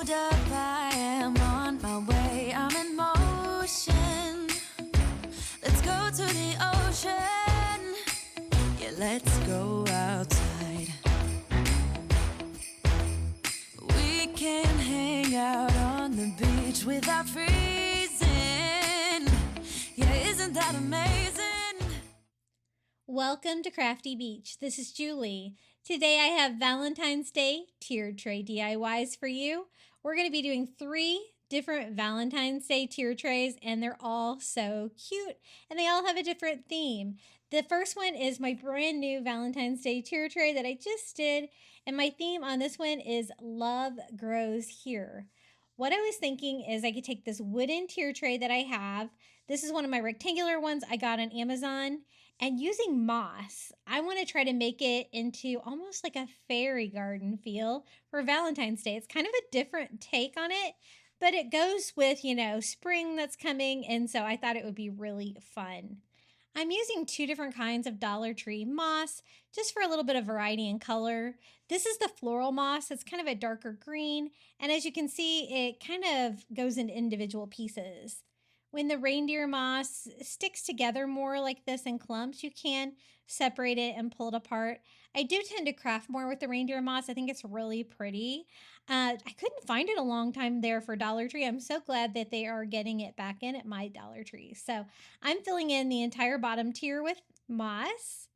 hold up, I am on my way. I'm in motion. Let's go to the ocean. Yeah, let's go outside. We can hang out on the beach without freezing. Yeah, isn't that amazing? Welcome to Crafty Beach. This is Julie. Today I have Valentine's Day tiered tray DIYs for you. We're going to be doing 3 different Valentine's Day tier trays, and they're all so cute and they all have a different theme. The first one is my brand new Valentine's Day tier tray that I just did, and my theme on this one is Love Grows Here. What I was thinking is I could take this wooden tier tray that I have. This is one of my rectangular ones I got on Amazon. And using moss, I want to try to make it into almost like a fairy garden feel for Valentine's Day. It's kind of a different take on it, but it goes with, spring that's coming. And so I thought it would be really fun. I'm using 2 different kinds of Dollar Tree moss just for a little bit of variety in color. This is the floral moss. It's kind of a darker green. And as you can see, it kind of goes into individual pieces. When the reindeer moss sticks together more like this in clumps, you can separate it and pull it apart. I do tend to craft more with the reindeer moss. I think it's really pretty. I couldn't find it a long time there for Dollar Tree. I'm so glad that they are getting it back in at my Dollar Tree. So I'm filling in the entire bottom tier with moss.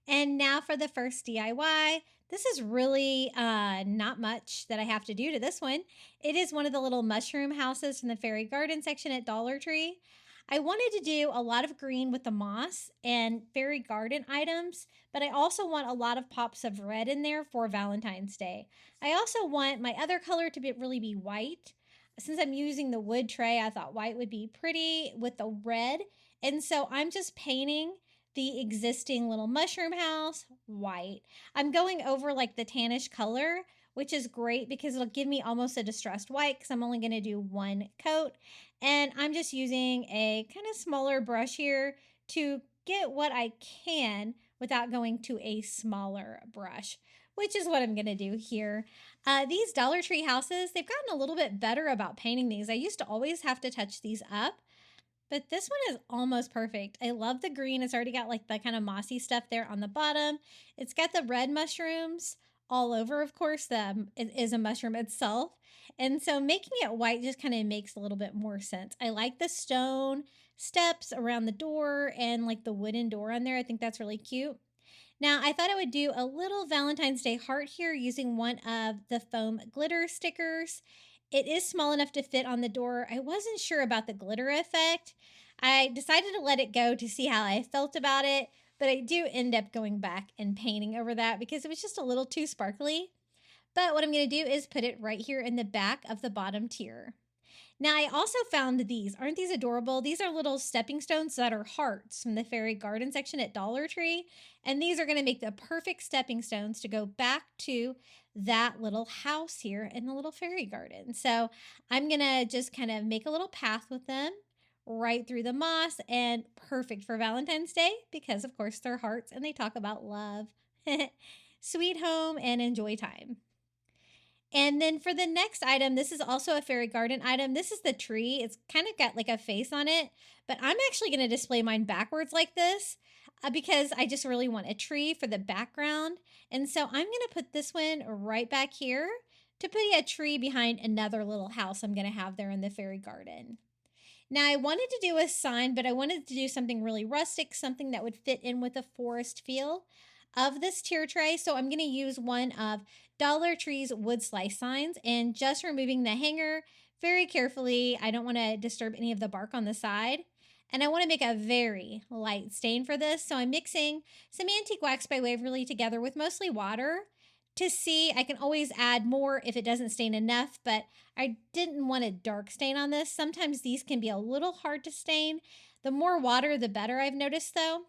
And now for the first DIY. This is really not much that I have to do to this one. It is one of the little mushroom houses from the fairy garden section at Dollar Tree. I wanted to do a lot of green with the moss and fairy garden items, but I also want a lot of pops of red in there for Valentine's Day. I also want my other color to really be white. Since I'm using the wood tray, I thought white would be pretty with the red. And so I'm just painting the existing little mushroom house white. I'm going over like the tannish color, which is great because it'll give me almost a distressed white because I'm only going to do 1 coat. And I'm just using a kind of smaller brush here to get what I can without going to a smaller brush, which is what I'm going to do here. These Dollar Tree houses, they've gotten a little bit better about painting these. I used to always have to touch these up, but this one is almost perfect. I love the green. It's already got like the kind of mossy stuff there on the bottom. It's got the red mushrooms all over, of course. It is a mushroom itself. And so making it white just kind of makes a little bit more sense. I like the stone steps around the door and like the wooden door on there. I think that's really cute. Now, I thought I would do a little Valentine's Day heart here using one of the foam glitter stickers. It is small enough to fit on the door. I wasn't sure about the glitter effect. I decided to let it go to see how I felt about it, but I do end up going back and painting over that because it was just a little too sparkly. But what I'm going to do is put it right here in the back of the bottom tier. Now, I also found these. Aren't these adorable? These are little stepping stones that are hearts from the fairy garden section at Dollar Tree. And these are going to make the perfect stepping stones to go back to that little house here in the little fairy garden. So I'm going to just kind of make a little path with them right through the moss, and perfect for Valentine's Day because, of course, they're hearts and they talk about love, sweet home, and enjoy time. And then for the next item, this is also a fairy garden item. This is the tree. It's kind of got like a face on it, but I'm actually going to display mine backwards like this because I just really want a tree for the background. And so I'm going to put this one right back here to put a tree behind another little house I'm going to have there in the fairy garden. Now, I wanted to do a sign, but I wanted to do something really rustic, something that would fit in with the forest feel of this tier tray. So I'm going to use one of Dollar Tree's wood slice signs and just removing the hanger very carefully. I don't want to disturb any of the bark on the side. And I want to make a very light stain for this. So I'm mixing some antique wax by Waverly together with mostly water to see. I can always add more if it doesn't stain enough, but I didn't want a dark stain on this. Sometimes these can be a little hard to stain. The more water, the better, I've noticed though.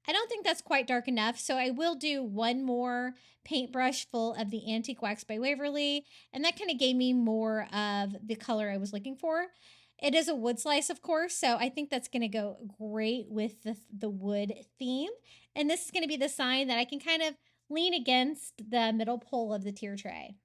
I don't think that's quite dark enough, so I will do one more paintbrush full of the Antique Wax by Waverly, and that kind of gave me more of the color I was looking for. It is a wood slice, of course, so I think that's going to go great with the wood theme. And this is going to be the sign that I can kind of lean against the middle pole of the tier tray.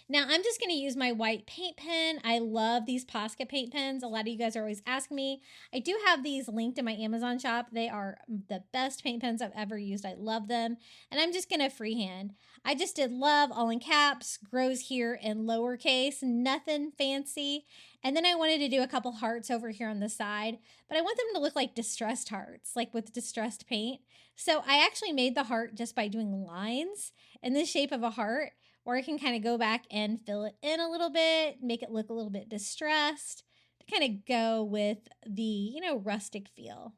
Now I'm just going to use my white paint pen. I love these Posca paint pens. A lot of you guys are always asking me. I do have these linked in my Amazon shop. They are the best paint pens I've ever used. I love them. And I'm just going to freehand. I just did love all in caps, grows here in lowercase, nothing fancy. And then I wanted to do a couple hearts over here on the side, but I want them to look like distressed hearts, like with distressed paint. So I actually made the heart just by doing lines in the shape of a heart, or I can kind of go back and fill it in a little bit, make it look a little bit distressed to kind of go with the, rustic feel.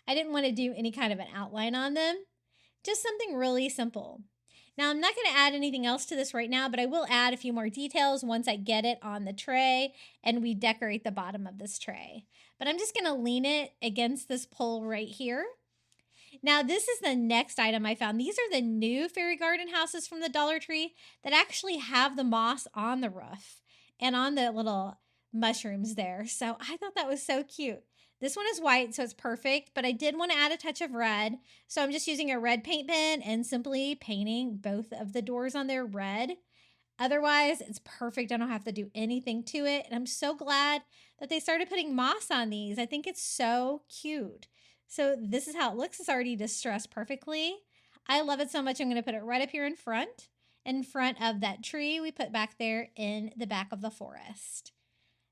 I didn't want to do any kind of an outline on them, just something really simple. Now, I'm not going to add anything else to this right now, but I will add a few more details once I get it on the tray and we decorate the bottom of this tray. But I'm just going to lean it against this pole right here. Now, this is the next item I found. These are the new fairy garden houses from the Dollar Tree that actually have the moss on the roof and on the little mushrooms there. So I thought that was so cute. This one is white, so it's perfect, but I did want to add a touch of red. So I'm just using a red paint pen and simply painting both of the doors on there red. Otherwise, it's perfect. I don't have to do anything to it. And I'm so glad that they started putting moss on these. I think it's so cute. So this is how it looks. It's already distressed perfectly. I love it so much. I'm going to put it right up here in front of that tree we put back there in the back of the forest.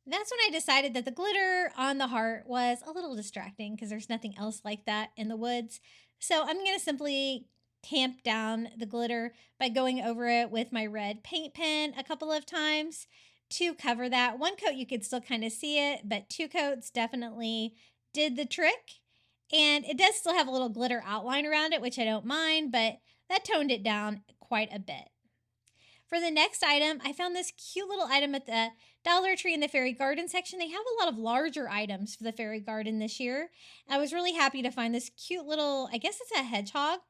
That's when I decided that the glitter on the heart was a little distracting because there's nothing else like that in the woods. So I'm going to simply tamp down the glitter by going over it with my red paint pen a couple of times to cover that. One coat you could still kind of see it, but 2 coats definitely did the trick. And it does still have a little glitter outline around it, which I don't mind, but that toned it down quite a bit. For the next item, I found this cute little item at the Dollar Tree in the fairy garden section. They have a lot of larger items for the fairy garden this year. I was really happy to find this cute little, I guess it's a hedgehog,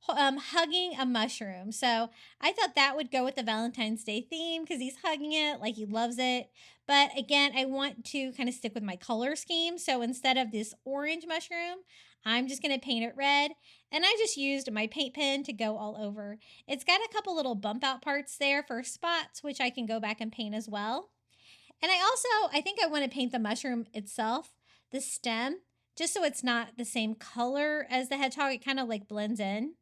hugging a mushroom. So I thought that would go with the Valentine's Day theme because he's hugging it like he loves it. But again, I want to kind of stick with my color scheme. So instead of this orange mushroom, I'm just going to paint it red. And I just used my paint pen to go all over. It's got a couple little bump out parts there for spots, which I can go back and paint as well. And I think I want to paint the mushroom itself, the stem, just so it's not the same color as the hedgehog. It kind of like blends in.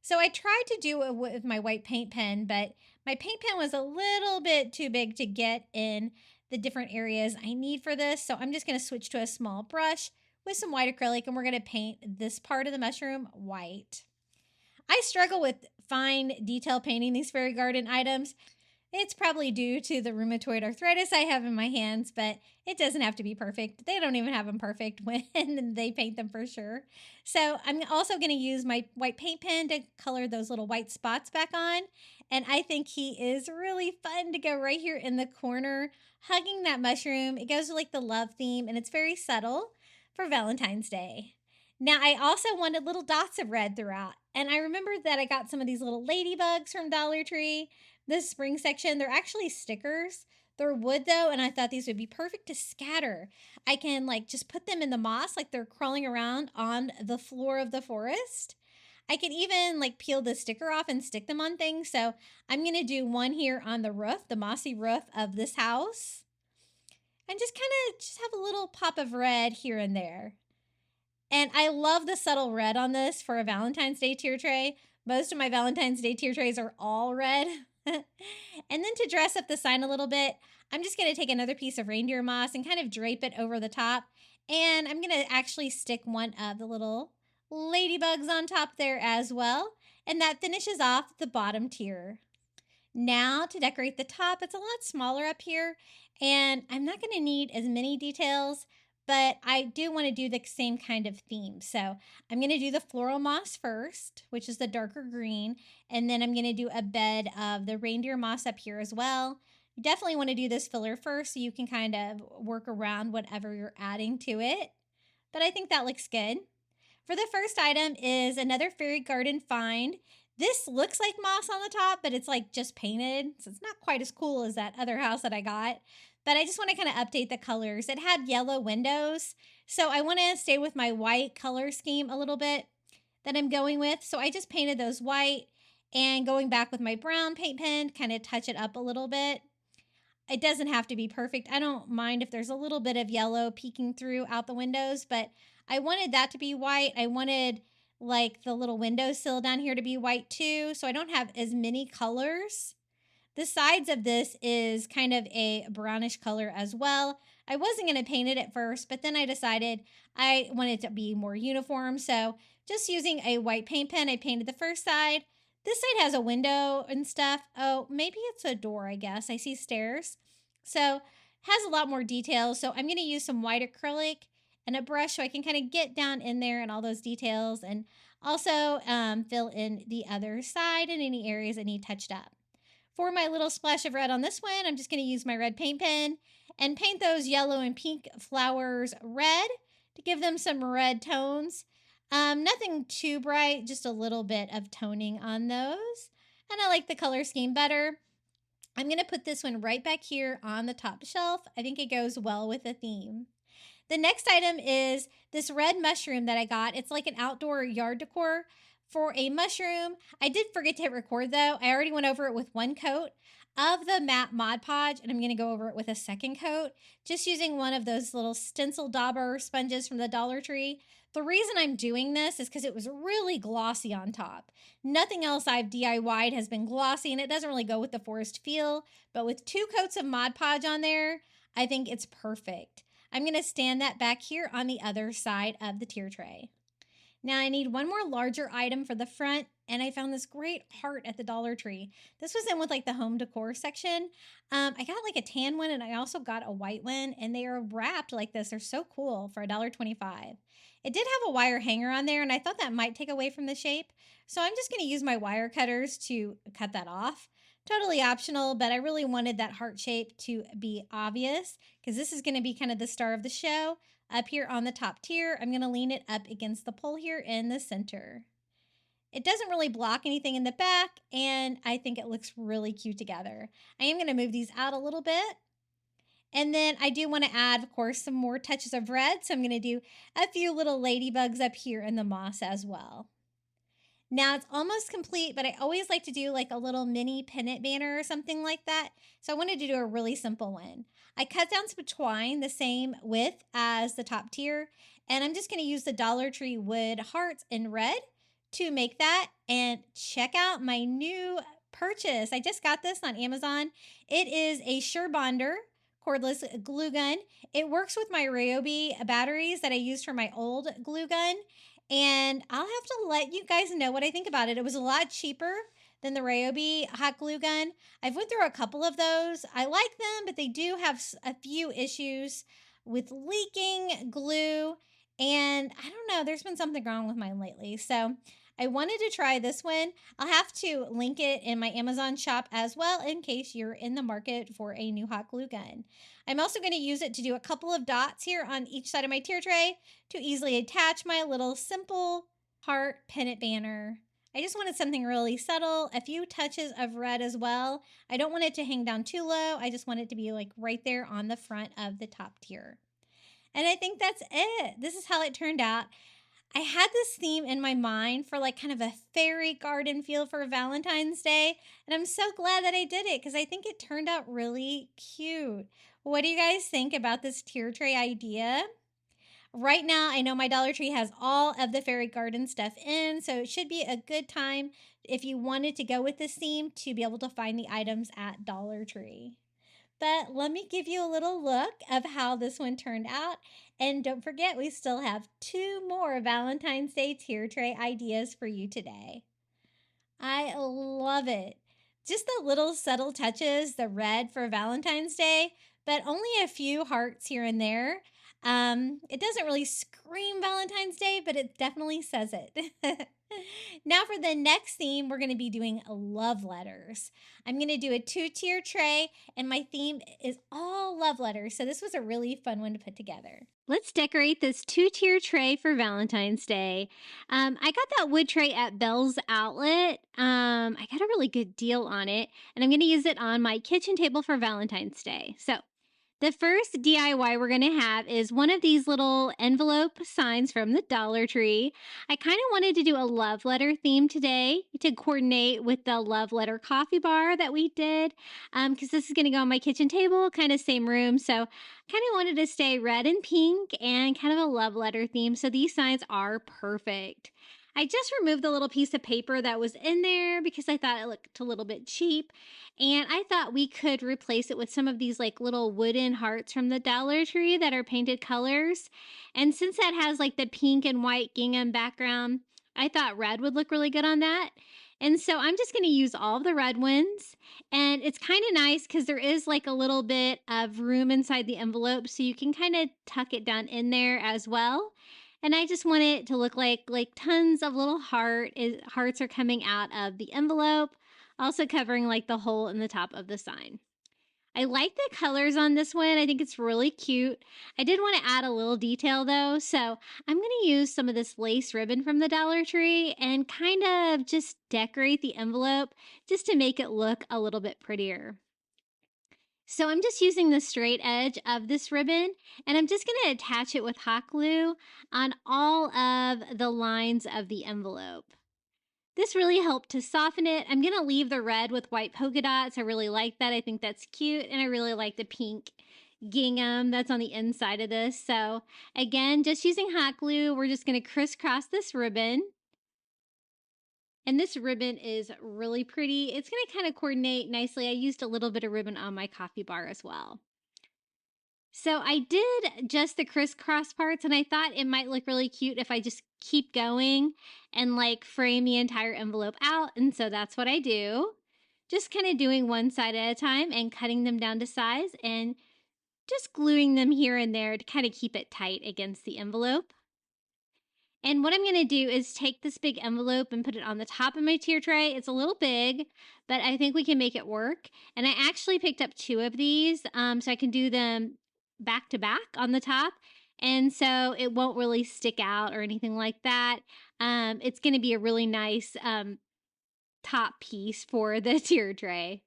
So I tried to do it with my white paint pen, but my paint pen was a little bit too big to get in the different areas I need for this. So I'm just going to switch to a small brush with some white acrylic, and we're going to paint this part of the mushroom white. I struggle with fine detail painting these fairy garden items. It's probably due to the rheumatoid arthritis I have in my hands, but it doesn't have to be perfect. They don't even have them perfect when they paint them for sure. So I'm also going to use my white paint pen to color those little white spots back on. And I think he is really fun to go right here in the corner, hugging that mushroom. It goes with like the love theme, and it's very subtle for Valentine's Day. Now, I also wanted little dots of red throughout. And I remembered that I got some of these little ladybugs from Dollar Tree. This spring section, they're actually stickers. They're wood though, and I thought these would be perfect to scatter. I can just put them in the moss like they're crawling around on the floor of the forest. I can even peel the sticker off and stick them on things. So I'm going to do one here on the roof, the mossy roof of this house. And just have a little pop of red here and there. And I love the subtle red on this for a Valentine's Day tier tray. Most of my Valentine's Day tier trays are all red. And then to dress up the sign a little bit, I'm just going to take another piece of reindeer moss and kind of drape it over the top. And I'm going to actually stick one of the little ladybugs on top there as well. And that finishes off the bottom tier. Now to decorate the top, it's a lot smaller up here. And I'm not going to need as many details, but I do want to do the same kind of theme. So I'm going to do the floral moss first, which is the darker green. And then I'm going to do a bed of the reindeer moss up here as well. You definitely want to do this filler first so you can kind of work around whatever you're adding to it. But I think that looks good. For the first item is another fairy garden find. This looks like moss on the top, but it's just painted. So it's not quite as cool as that other house that I got. But I just want to kind of update the colors. It had yellow windows, so I want to stay with my white color scheme a little bit that I'm going with. So I just painted those white, and going back with my brown paint pen, kind of touch it up a little bit. It doesn't have to be perfect. I don't mind if there's a little bit of yellow peeking through out the windows, but I wanted that to be white. I wanted like the little windowsill down here to be white too, so I don't have as many colors. The sides of this is kind of a brownish color as well. I wasn't going to paint it at first, but then I decided I wanted it to be more uniform. So just using a white paint pen, I painted the first side. This side has a window and stuff. Oh, maybe it's a door, I guess. I see stairs. So has a lot more details. So I'm going to use some white acrylic and a brush so I can kind of get down in there and all those details, and also fill in the other side and any areas that need touched up. For my little splash of red on this one, I'm just going to use my red paint pen and paint those yellow and pink flowers red to give them some red tones. Nothing too bright, just a little bit of toning on those. And I like the color scheme better. I'm going to put this one right back here on the top shelf. I think it goes well with the theme. The next item is this red mushroom that I got. It's like an outdoor yard decor for a mushroom. I did forget to hit record though. I already went over it with one coat of the matte Mod Podge, and I'm going to go over it with a second coat, just using one of those little stencil dauber sponges from the Dollar Tree. The reason I'm doing this is because it was really glossy on top. Nothing else I've DIY'd has been glossy, and it doesn't really go with the forest feel, but with 2 coats of Mod Podge on there, I think it's perfect. I'm going to stand that back here on the other side of the tier tray. Now I need one more larger item for the front, and I found this great heart at the Dollar Tree. This was in with like the home decor section. I got like a tan one, and I also got a white one, and they are wrapped like this. They're so cool for $1.25. It did have a wire hanger on there, and I thought that might take away from the shape. So I'm just going to use my wire cutters to cut that off. Totally optional, but I really wanted that heart shape to be obvious because this is going to be kind of the star of the show. Up here on the top tier, I'm going to lean it up against the pole here in the center. It doesn't really block anything in the back, and I think it looks really cute together. I am going to move these out a little bit. And then I do want to add, of course, some more touches of red. So I'm going to do a few little ladybugs up here in the moss as well. Now it's almost complete, but I always like to do like a little mini pennant banner or something like that. So I wanted to do a really simple one. I cut down some twine the same width as the top tier, and I'm just going to use the Dollar Tree wood hearts in red to make that. And check out my new purchase. I just got this on Amazon. It is a Surebonder cordless glue gun. It works with my Ryobi batteries that I used for my old glue gun. And I'll have to let you guys know what I think about it. It was a lot cheaper than the Ryobi hot glue gun. I've went through a couple of those. I like them, but they do have a few issues with leaking glue. And I don't know, there's been something wrong with mine lately. So I wanted to try this one. I'll have to link it in my Amazon shop as well in case you're in the market for a new hot glue gun. I'm also going to use it to do a couple of dots here on each side of my tier tray to easily attach my little simple heart pennant banner. I just wanted something really subtle, a few touches of red as well. I don't want it to hang down too low. I just want it to be like right there on the front of the top tier. And I think that's it. This is how it turned out. I had this theme in my mind for like kind of a fairy garden feel for Valentine's Day. And I'm so glad that I did it because I think it turned out really cute. What do you guys think about this tier tray idea? Right now, I know my Dollar Tree has all of the fairy garden stuff in, so it should be a good time if you wanted to go with this theme to be able to find the items at Dollar Tree. But let me give you a little look of how this one turned out. And don't forget, we still have 2 more Valentine's Day tier tray ideas for you today. I love it. Just the little subtle touches, the red for Valentine's Day, but only a few hearts here and there. It doesn't really scream Valentine's Day, but it definitely says it. Now for the next theme, we're going to be doing love letters. I'm going to do a 2-tier tray, and my theme is all love letters. So this was a really fun one to put together. Let's decorate this 2-tier tray for Valentine's Day. I got that wood tray at Bell's Outlet. I got a really good deal on it, and I'm going to use it on my kitchen table for Valentine's Day. So The first DIY we're going to have is one of these little envelope signs from the Dollar Tree. I kind of wanted to do a love letter theme today to coordinate with the love letter coffee bar that we did, because this is going to go on my kitchen table, kind of same room. So kind of wanted to stay red and pink and kind of a love letter theme. So these signs are perfect. I just removed the little piece of paper that was in there because I thought it looked a little bit cheap. And I thought we could replace it with some of these like little wooden hearts from the Dollar Tree that are painted colors. And since that has like the pink and white gingham background, I thought red would look really good on that. And so I'm just going to use all of the red ones. And it's kind of nice because there is like a little bit of room inside the envelope, so you can kind of tuck it down in there as well. And I just want it to look like tons of little hearts are coming out of the envelope, also covering like the hole in the top of the sign. I like the colors on this one. I think it's really cute. I did want to add a little detail though, so I'm going to use some of this lace ribbon from the Dollar Tree and kind of just decorate the envelope just to make it look a little bit prettier. So I'm just using the straight edge of this ribbon, and I'm just going to attach it with hot glue on all of the lines of the envelope. This really helped to soften it. I'm going to leave the red with white polka dots. I really like that. I think that's cute, and I really like the pink gingham that's on the inside of this. So again, just using hot glue, we're just going to crisscross this ribbon. And this ribbon is really pretty. It's going to kind of coordinate nicely. I used a little bit of ribbon on my coffee bar as well. So I did just the crisscross parts, and I thought it might look really cute if I just keep going and like frame the entire envelope out. And so that's what I do. Just kind of doing one side at a time and cutting them down to size and just gluing them here and there to kind of keep it tight against the envelope. And what I'm going to do is take this big envelope and put it on the top of my tier tray. It's a little big, but I think we can make it work. And I actually picked up 2 of these so I can do them back to back on the top. And so it won't really stick out or anything like that. It's going to be a really nice top piece for the tier tray.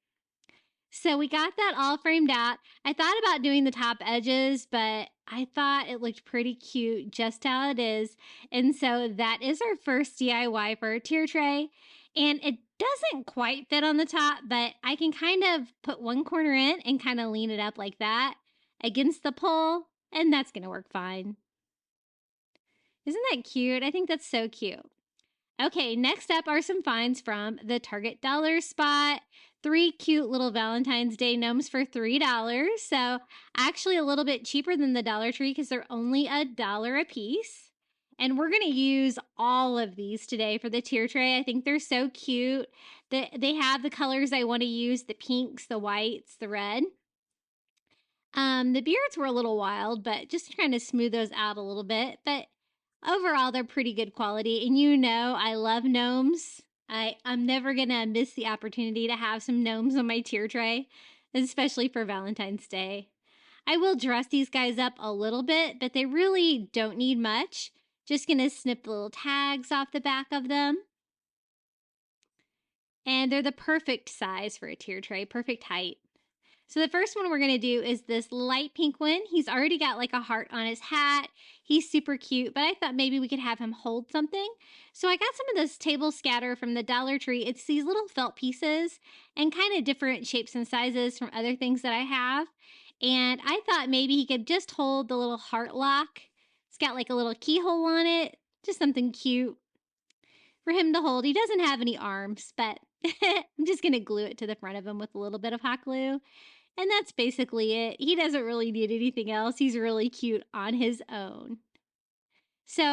So we got that all framed out. I thought about doing the top edges, but I thought it looked pretty cute just how it is. And so that is our first DIY for our tier tray. And it doesn't quite fit on the top, but I can kind of put one corner in and kind of lean it up like that against the pole, and that's going to work fine. Isn't that cute? I think that's so cute. Okay, next up are some finds from the Target dollar spot. 3 cute little Valentine's Day gnomes for $3. So actually a little bit cheaper than the Dollar Tree because they're only $1 a piece. And we're going to use all of these today for the tier tray. I think they're so cute. They have the colors I want to use, the pinks, the whites, the red. The beards were a little wild, but just trying to smooth those out a little bit. But overall, they're pretty good quality. And you know, I love gnomes. I'm never going to miss the opportunity to have some gnomes on my tier tray, especially for Valentine's Day. I will dress these guys up a little bit, but they really don't need much. Just going to snip the little tags off the back of them. And they're the perfect size for a tier tray, perfect height. So the first one we're going to do is this light pink one. He's already got like a heart on his hat. He's super cute, but I thought maybe we could have him hold something. So I got some of this table scatter from the Dollar Tree. It's these little felt pieces and kind of different shapes and sizes from other things that I have. And I thought maybe he could just hold the little heart lock. It's got like a little keyhole on it. Just something cute for him to hold. He doesn't have any arms, but I'm just going to glue it to the front of him with a little bit of hot glue. And that's basically it. He doesn't really need anything else. He's really cute on his own. So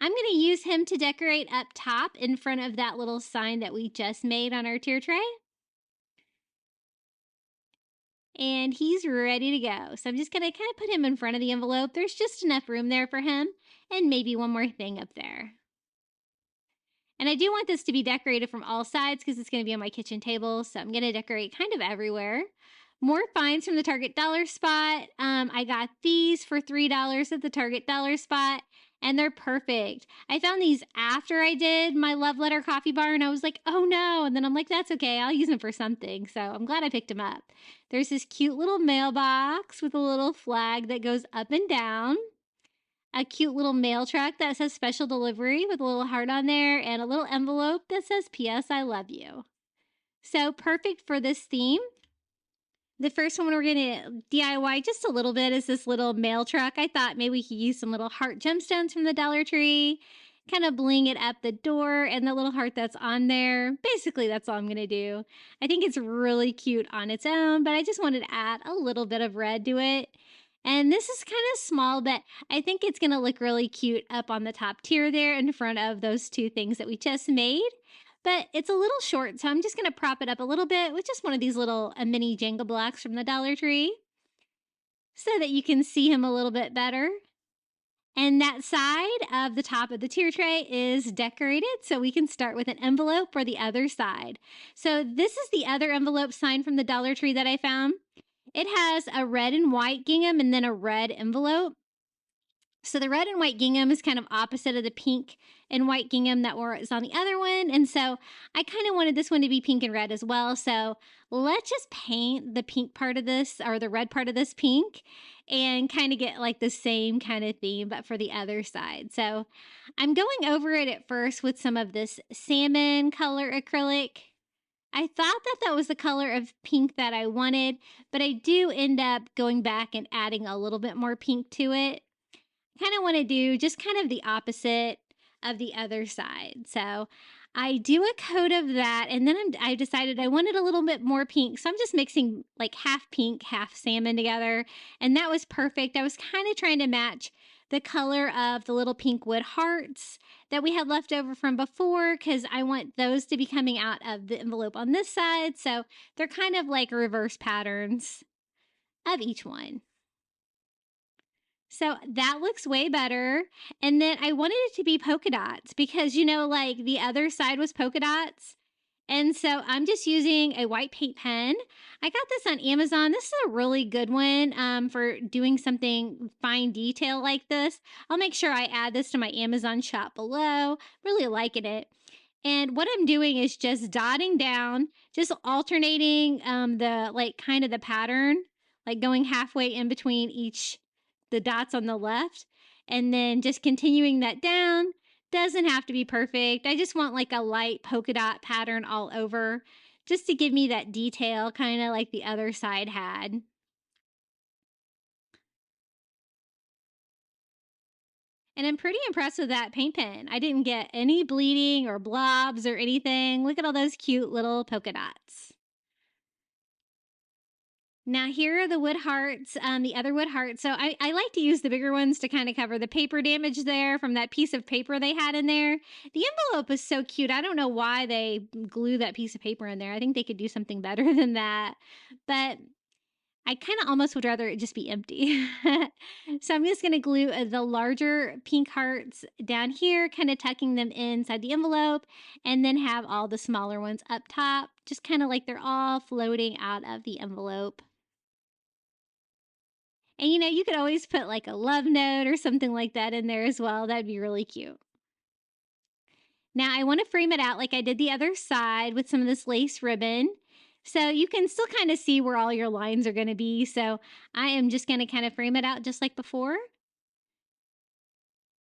I'm going to use him to decorate up top in front of that little sign that we just made on our tier tray. And he's ready to go. So I'm just going to kind of put him in front of the envelope. There's just enough room there for him. And maybe one more thing up there. And I do want this to be decorated from all sides because it's going to be on my kitchen table. So I'm going to decorate kind of everywhere. More finds from the Target dollar spot. I got these for $3 at the Target dollar spot. and they're perfect. I found these after I did my love letter coffee bar, and I was like, oh no. And then I'm like, that's okay. I'll use them for something. So I'm glad I picked them up. There's this cute little mailbox with a little flag that goes up and down. A cute little mail truck that says special delivery with a little heart on there, and a little envelope that says P.S. I love you. So perfect for this theme. The first one we're going to DIY just a little bit is this little mail truck. I thought maybe we could use some little heart gemstones from the Dollar Tree, kind of bling it up the door and the little heart that's on there. Basically, that's all I'm going to do. I think it's really cute on its own, but I just wanted to add a little bit of red to it. And this is kind of small, but I think it's going to look really cute up on the top tier there in front of those two things that we just made. But it's a little short, so I'm just going to prop it up a little bit with just one of these little mini Jenga blocks from the Dollar Tree so that you can see him a little bit better. And that side of the top of the tier tray is decorated, so we can start with an envelope for the other side. So this is the other envelope sign from the Dollar Tree that I found. It has a red and white gingham and then a red envelope. So the red and white gingham is kind of opposite of the pink and white gingham that was on the other one. And so I kind of wanted this one to be pink and red as well. So let's just paint the pink part of this, or the red part of this pink, and kind of get like the same kind of theme, but for the other side. So I'm going over it at first with some of this salmon color acrylic. I thought that that was the color of pink that I wanted, but I do end up going back and adding a little bit more pink to it. Kind of want to do just kind of the opposite of the other side. So I do a coat of that, and then I decided I wanted a little bit more pink. So I'm just mixing like half pink, half salmon together, and that was perfect. I was kind of trying to match the color of the little pink wood hearts that we had left over from before, because I want those to be coming out of the envelope on this side. So they're kind of like reverse patterns of each one. So that looks way better. And then I wanted it to be polka dots because, you know, like the other side was polka dots. And so I'm just using a white paint pen. I got this on Amazon. This is a really good one for doing something fine detail like this. I'll make sure I add this to my Amazon shop below. Really liking it. And what I'm doing is just dotting down, just alternating the like kind of the pattern, like going halfway in between the dots on the left, and then just continuing that down. Doesn't have to be perfect. I just want like a light polka dot pattern all over, just to give me that detail, kind of like the other side had. And I'm pretty impressed with that paint pen. I didn't get any bleeding or blobs or anything. Look at all those cute little polka dots. Now here are the wood hearts, the other wood hearts. So I like to use the bigger ones to kind of cover the paper damage there from that piece of paper they had in there. The envelope is so cute. I don't know why they glue that piece of paper in there. I think they could do something better than that. But I kind of almost would rather it just be empty. So I'm just going to glue the larger pink hearts down here, kind of tucking them inside the envelope, and then have all the smaller ones up top, just kind of like they're all floating out of the envelope. And you know, you could always put like a love note or something like that in there as well. That'd be really cute. Now I want to frame it out like I did the other side with some of this lace ribbon. So you can still kind of see where all your lines are going to be. So I am just going to kind of frame it out just like before.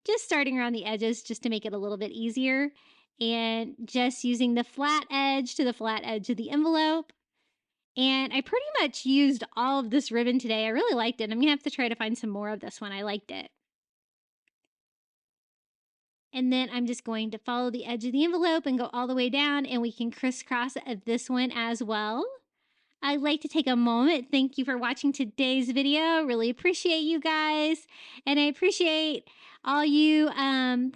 Just starting around the edges just to make it a little bit easier. And just using the flat edge to the flat edge of the envelope. And I pretty much used all of this ribbon today. I really liked it. I'm going to have to try to find some more of this one. I liked it. And then I'm just going to follow the edge of the envelope and go all the way down, and we can crisscross this one as well. I'd like to take a moment. Thank you for watching today's video. Really appreciate you guys. And I appreciate all you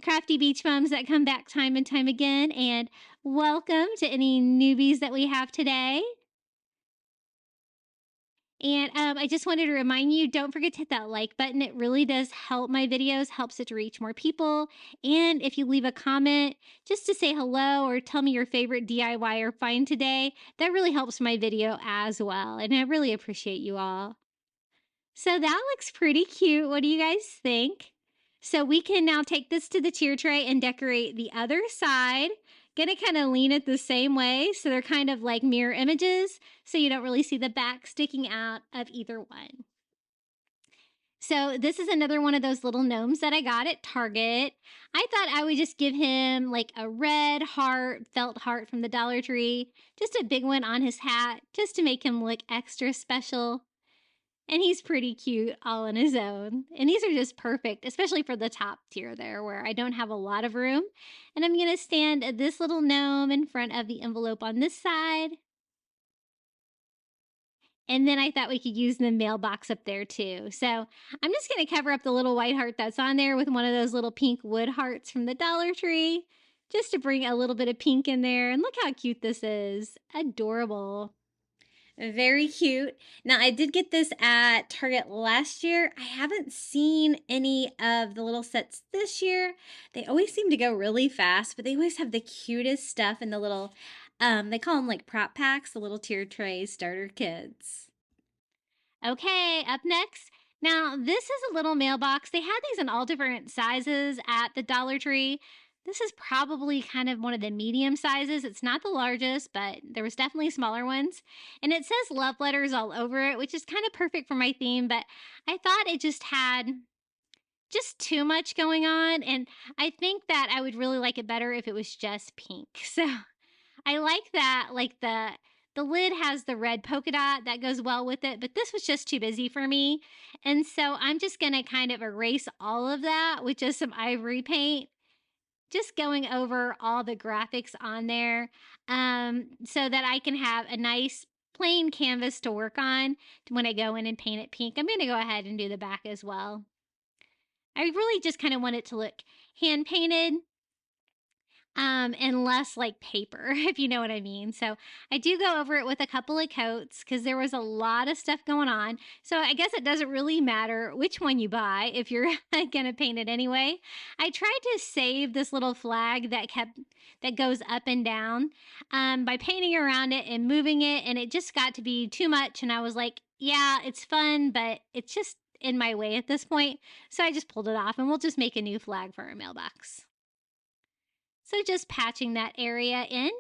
crafty beach moms that come back time and time again. And welcome to any newbies that we have today. And I just wanted to remind you, don't forget to hit that like button. It really does help my videos, helps it to reach more people. And if you leave a comment just to say hello or tell me your favorite DIY or find today, that really helps my video as well. And I really appreciate you all. So that looks pretty cute. What do you guys think? So we can now take this to the tier tray and decorate the other side. Gonna kind of lean it the same way so they're kind of like mirror images, so you don't really see the back sticking out of either one. So this is another one of those little gnomes that I got at Target. I thought I would just give him like a red heart, felt heart from the Dollar Tree, just a big one on his hat, just to make him look extra special. And he's pretty cute all on his own. And these are just perfect, especially for the top tier there where I don't have a lot of room. And I'm going to stand this little gnome in front of the envelope on this side. And then I thought we could use the mailbox up there too. So I'm just going to cover up the little white heart that's on there with one of those little pink wood hearts from the Dollar Tree, just to bring a little bit of pink in there. And look how cute this is. Adorable. Very cute. Now, I did get this at Target last year. I haven't seen any of the little sets this year. They always seem to go really fast, but they always have the cutest stuff in the little, they call them like prop packs, the little tier tray starter kits. Okay, up next. Now, this is a little mailbox. They had these in all different sizes at the Dollar Tree. This is probably kind of one of the medium sizes. It's not the largest, but there was definitely smaller ones. And it says love letters all over it, which is kind of perfect for my theme, but I thought it just had just too much going on. And I think that I would really like it better if it was just pink. So I like that, like the lid has the red polka dot that goes well with it, but this was just too busy for me. And so I'm just going to kind of erase all of that with just some ivory paint, just going over all the graphics on there, so that I can have a nice plain canvas to work on when I go in and paint it pink. I'm going to go ahead and do the back as well. I really just kind of want it to look hand painted, and less like paper, if you know what I mean. So I do go over it with a couple of coats because there was a lot of stuff going on. So I guess it doesn't really matter which one you buy if you're gonna paint it anyway. I tried to save this little flag that goes up and down, by painting around it and moving it, and it just got to be too much. And I was like, yeah, it's fun, but it's just in my way at this point. So I just pulled it off, and we'll just make a new flag for our mailbox. So just patching that area in.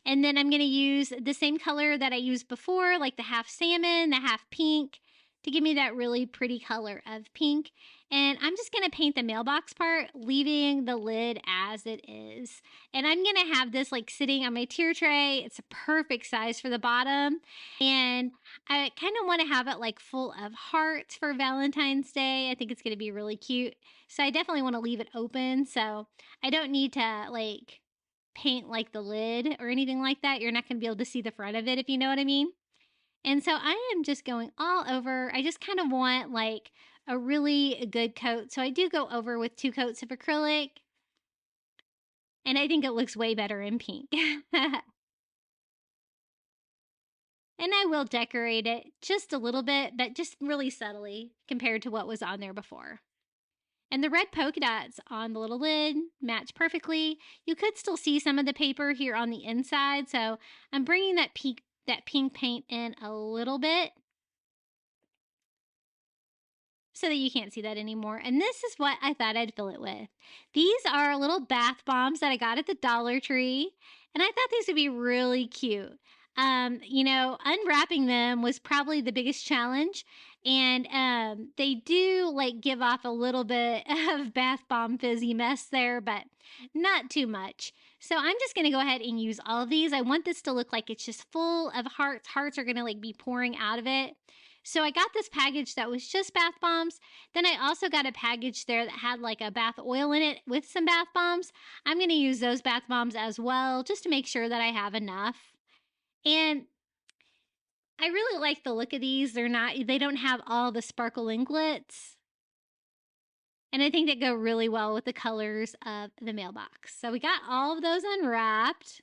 And then I'm going to use the same color that I used before, like the half salmon, the half pink, to give me that really pretty color of pink. And I'm just going to paint the mailbox part, leaving the lid as it is. And I'm going to have this like sitting on my tier tray. It's a perfect size for the bottom. And I kind of want to have it like full of hearts for Valentine's Day. I think it's going to be really cute. So I definitely want to leave it open. So I don't need to like paint like the lid or anything like that. You're not going to be able to see the front of it, if you know what I mean. And so I am just going all over. I just kind of want like a really good coat. So I do go over with 2 coats of acrylic. And I think it looks way better in pink. And I will decorate it just a little bit, but just really subtly compared to what was on there before. And the red polka dots on the little lid match perfectly. You could still see some of the paper here on the inside. So I'm bringing that pink paint in a little bit so that you can't see that anymore. And this is what I thought I'd fill it with. These are little bath bombs that I got at the Dollar Tree, and I thought these would be really cute. Unwrapping them was probably the biggest challenge, and they do like give off a little bit of bath bomb fizzy mess there, but not too much. So I'm just going to go ahead and use all of these. I want this to look like it's just full of hearts. Hearts are going to like be pouring out of it. So I got this package that was just bath bombs. Then I also got a package there that had like a bath oil in it with some bath bombs. I'm going to use those bath bombs as well, just to make sure that I have enough. And I really like the look of these. They don't have all the sparkle and glitz. And I think they go really well with the colors of the mailbox. So we got all of those unwrapped.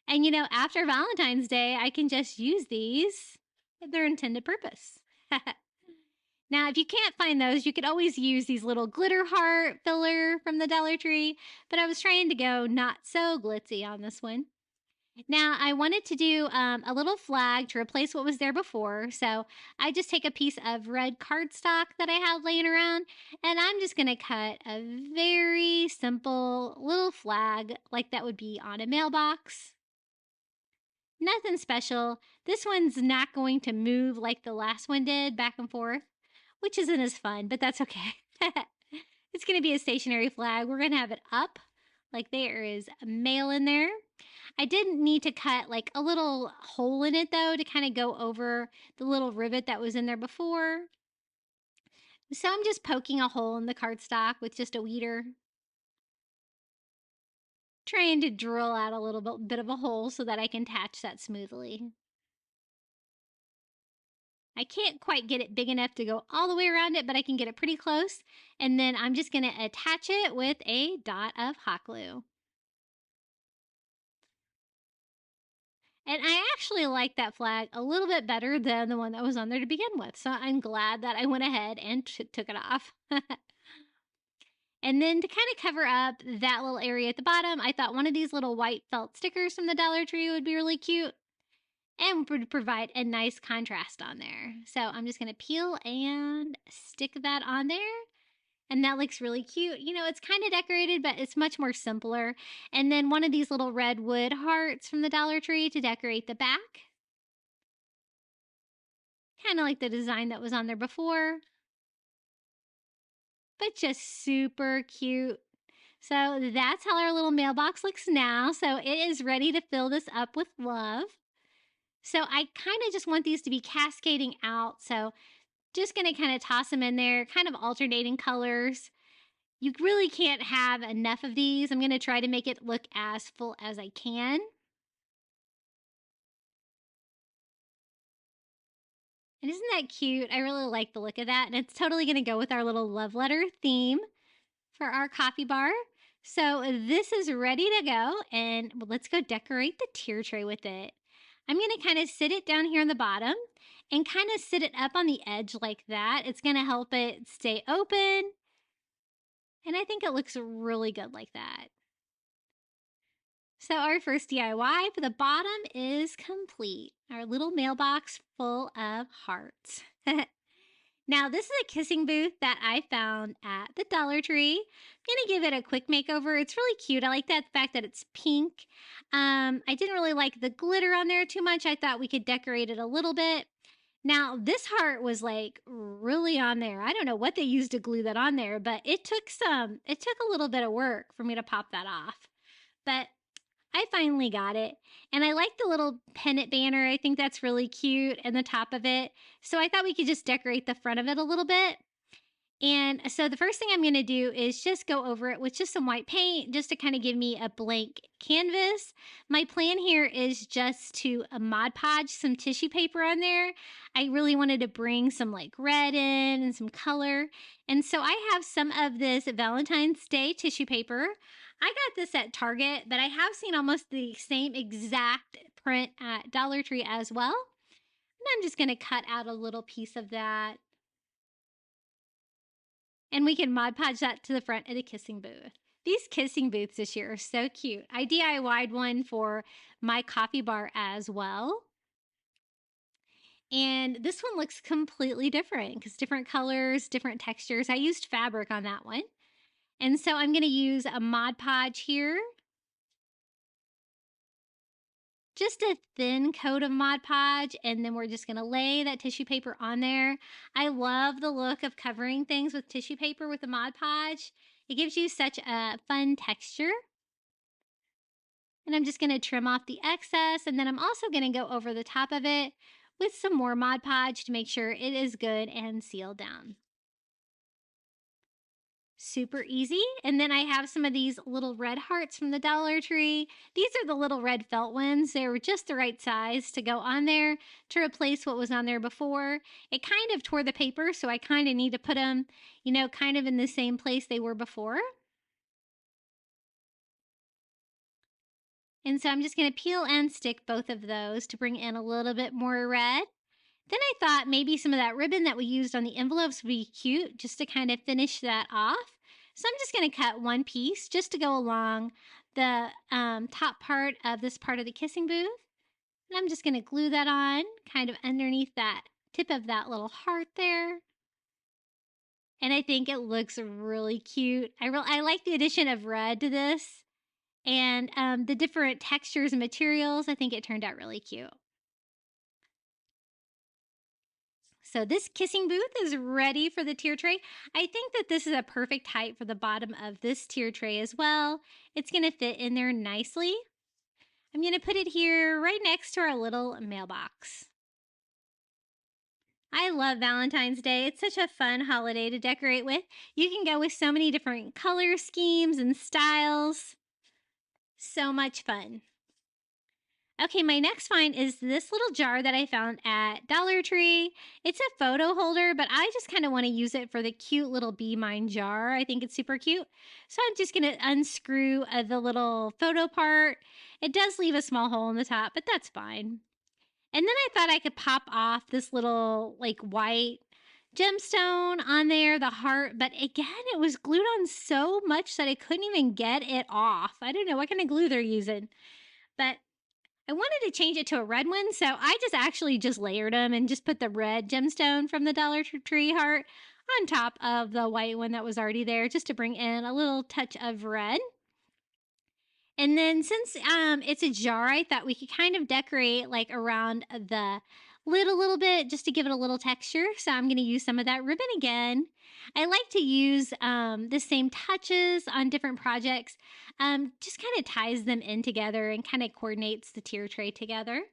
And after Valentine's Day, I can just use these at their intended purpose. Now, if you can't find those, you could always use these little glitter heart filler from the Dollar Tree. But I was trying to go not so glitzy on this one. Now, I wanted to do a little flag to replace what was there before. So I just take a piece of red cardstock that I have laying around, and I'm just going to cut a very simple little flag like that would be on a mailbox. Nothing special. This one's not going to move like the last one did back and forth, which isn't as fun, but that's okay. It's going to be a stationary flag. We're going to have it up like there is a mail in there. I didn't need to cut like a little hole in it though to kind of go over the little rivet that was in there before. So I'm just poking a hole in the cardstock with just a weeder, trying to drill out a little bit of a hole so that I can attach that smoothly. I can't quite get it big enough to go all the way around it, but I can get it pretty close. And then I'm just going to attach it with a dot of hot glue. And I actually like that flag a little bit better than the one that was on there to begin with. So I'm glad that I went ahead and took it off. And then to kind of cover up that little area at the bottom, I thought one of these little white felt stickers from the Dollar Tree would be really cute and would provide a nice contrast on there. So I'm just going to peel and stick that on there. And that looks really cute. You know, it's kind of decorated, but it's much more simpler. And then one of these little red wood hearts from the Dollar Tree to decorate the back. Kind of like the design that was on there before, but just super cute. So that's how our little mailbox looks now. So it is ready to fill this up with love. So I kind of just want these to be cascading out. So just going to kind of toss them in there, kind of alternating colors. You really can't have enough of these. I'm going to try to make it look as full as I can. And isn't that cute? I really like the look of that. And it's totally going to go with our little love letter theme for our coffee bar. So this is ready to go, and let's go decorate the tier tray with it. I'm going to kind of sit it down here on the bottom and kind of sit it up on the edge like that. It's going to help it stay open. And I think it looks really good like that. So our first DIY for the bottom is complete. Our little mailbox full of hearts. Now, this is a kissing booth that I found at the Dollar Tree. I'm going to give it a quick makeover. It's really cute. I like that fact that it's pink. I didn't really like the glitter on there too much. I thought we could decorate it a little bit. Now, this heart was like really on there. I don't know what they used to glue that on there, but it took a little bit of work for me to pop that off. But I finally got it. And I like the little pennant banner. I think that's really cute, and the top of it. So I thought we could just decorate the front of it a little bit. And so the first thing I'm going to do is just go over it with just some white paint, just to kind of give me a blank canvas. My plan here is just to Mod Podge some tissue paper on there. I really wanted to bring some like red in and some color. And so I have some of this Valentine's Day tissue paper. I got this at Target, but I have seen almost the same exact print at Dollar Tree as well. And I'm just going to cut out a little piece of that. And we can Mod Podge that to the front of the kissing booth. These kissing booths this year are so cute. I DIY'd one for my coffee bar as well. And this one looks completely different because different colors, different textures. I used fabric on that one. And so I'm going to use a Mod Podge here. Just a thin coat of Mod Podge, and then we're just going to lay that tissue paper on there. I love the look of covering things with tissue paper with the Mod Podge. It gives you such a fun texture. And I'm just going to trim off the excess, and then I'm also going to go over the top of it with some more Mod Podge to make sure it is good and sealed down. Super easy. And then I have some of these little red hearts from the Dollar Tree. These are the little red felt ones. They were just the right size to go on there to replace what was on there before. It kind of tore the paper, so I kind of need to put them, you know, kind of in the same place they were before. And so I'm just going to peel and stick both of those to bring in a little bit more red. Then I thought maybe some of that ribbon that we used on the envelopes would be cute just to kind of finish that off. So I'm just going to cut one piece just to go along the top part of this part of the kissing booth. And I'm just going to glue that on kind of underneath that tip of that little heart there. And I think it looks really cute. I like the addition of red to this and the different textures and materials. I think it turned out really cute. So this kissing booth is ready for the tier tray. I think that this is a perfect height for the bottom of this tier tray as well. It's going to fit in there nicely. I'm going to put it here right next to our little mailbox. I love Valentine's Day. It's such a fun holiday to decorate with. You can go with so many different color schemes and styles. So much fun. Okay, my next find is this little jar that I found at Dollar Tree. It's a photo holder, but I just kind of want to use it for the cute little Be Mine jar. I think it's super cute. So I'm just going to unscrew the little photo part. It does leave a small hole in the top, but that's fine. And then I thought I could pop off this little like white gemstone on there, the heart, but again, it was glued on so much that I couldn't even get it off. I don't know what kind of glue they're using, but I wanted to change it to a red one, so I just layered them and just put the red gemstone from the Dollar Tree heart on top of the white one that was already there, just to bring in a little touch of red. And then since it's a jar, I thought we could kind of decorate like around the lid a little bit just to give it a little texture. So I'm going to use some of that ribbon again. I like to use the same touches on different projects. Just kind of ties them in together and kind of coordinates the tier tray together.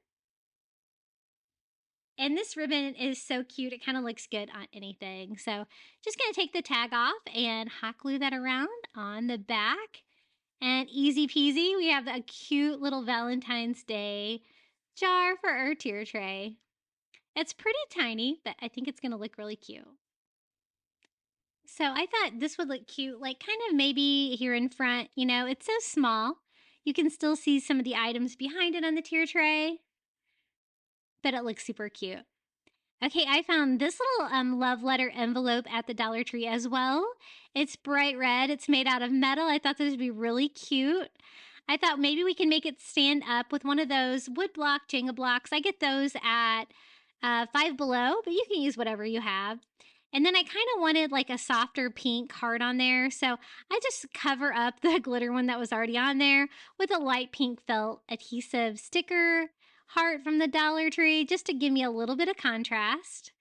And this ribbon is so cute. It kind of looks good on anything. So just going to take the tag off and hot glue that around on the back. And easy peasy, we have a cute little Valentine's Day jar for our tier tray. It's pretty tiny, but I think it's going to look really cute. So I thought this would look cute, like kind of maybe here in front. You know, it's so small. You can still see some of the items behind it on the tier tray, but it looks super cute. Okay, I found this little love letter envelope at the Dollar Tree as well. It's bright red. It's made out of metal. I thought this would be really cute. I thought maybe we can make it stand up with one of those wood block Jenga blocks. I get those at Five Below, but you can use whatever you have. And then I kind of wanted like a softer pink heart on there. So I just cover up the glitter one that was already on there with a light pink felt adhesive sticker heart from the Dollar Tree just to give me a little bit of contrast.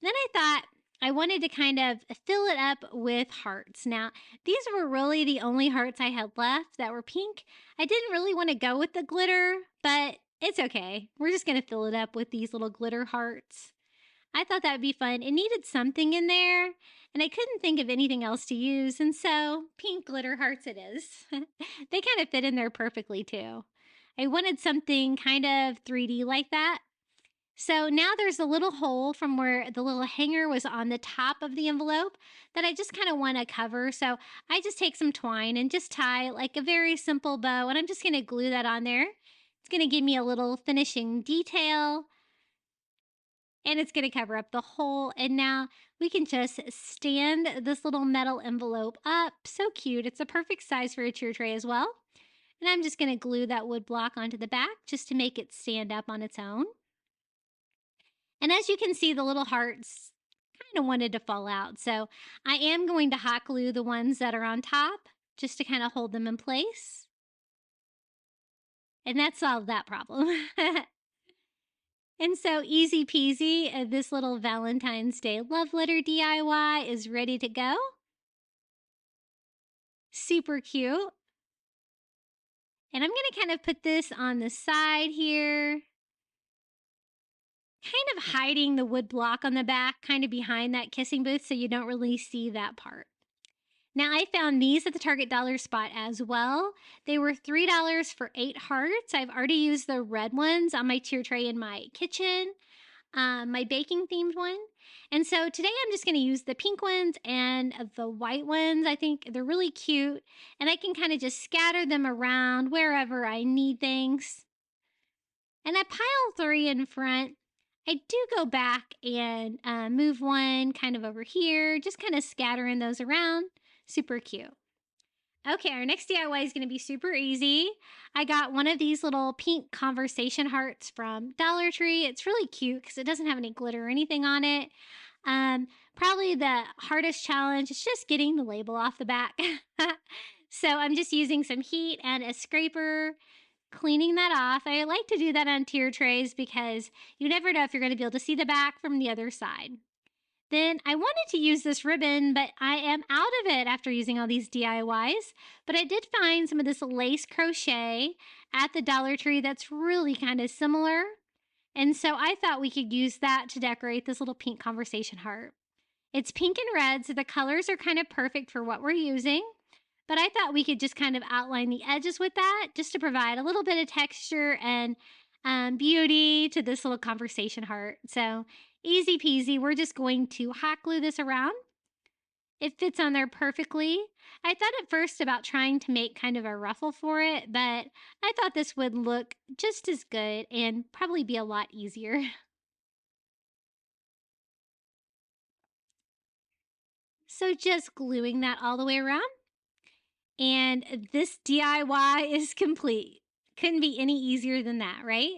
Then I thought I wanted to kind of fill it up with hearts. Now, these were really the only hearts I had left that were pink. I didn't really want to go with the glitter, but it's okay. We're just going to fill it up with these little glitter hearts. I thought that would be fun. It needed something in there, and I couldn't think of anything else to use, and so pink glitter hearts it is. They kind of fit in there perfectly, too. I wanted something kind of 3D like that. So now there's a little hole from where the little hanger was on the top of the envelope that I just kind of want to cover. So I just take some twine and just tie like a very simple bow, and I'm just going to glue that on there. It's going to give me a little finishing detail, and it's going to cover up the hole. And now we can just stand this little metal envelope up. So cute. It's a perfect size for a tier tray as well. And I'm just going to glue that wood block onto the back just to make it stand up on its own. And as you can see, the little hearts kind of wanted to fall out. So I am going to hot glue the ones that are on top just to kind of hold them in place. And that solved that problem. And so easy peasy, this little Valentine's Day love letter DIY is ready to go. Super cute. And I'm going to kind of put this on the side here, kind of hiding the wood block on the back, kind of behind that kissing booth so you don't really see that part. Now, I found these at the Target Dollar Spot as well. They were $3 for 8 hearts. I've already used the red ones on my tier tray in my kitchen, my baking themed one. And so today I'm just going to use the pink ones and the white ones. I think they're really cute, and I can kind of just scatter them around wherever I need things. And at pile 3 in front, I do go back and move one kind of over here, just kind of scattering those around. Super cute. Okay, our next DIY is going to be super easy. I got one of these little pink conversation hearts from Dollar Tree. It's really cute because it doesn't have any glitter or anything on it. Probably the hardest challenge is just getting the label off the back. So I'm just using some heat and a scraper, cleaning that off. I like to do that on tier trays because you never know if you're going to be able to see the back from the other side. Then I wanted to use this ribbon, but I am out of it after using all these DIYs. But I did find some of this lace crochet at the Dollar Tree that's really kind of similar. And so I thought we could use that to decorate this little pink conversation heart. It's pink and red, so the colors are kind of perfect for what we're using. But I thought we could just kind of outline the edges with that just to provide a little bit of texture and beauty to this little conversation heart. So easy peasy. We're just going to hot glue this around. It fits on there perfectly. I thought at first about trying to make kind of a ruffle for it, but I thought this would look just as good and probably be a lot easier. So just gluing that all the way around. And this DIY is complete. Couldn't be any easier than that, right?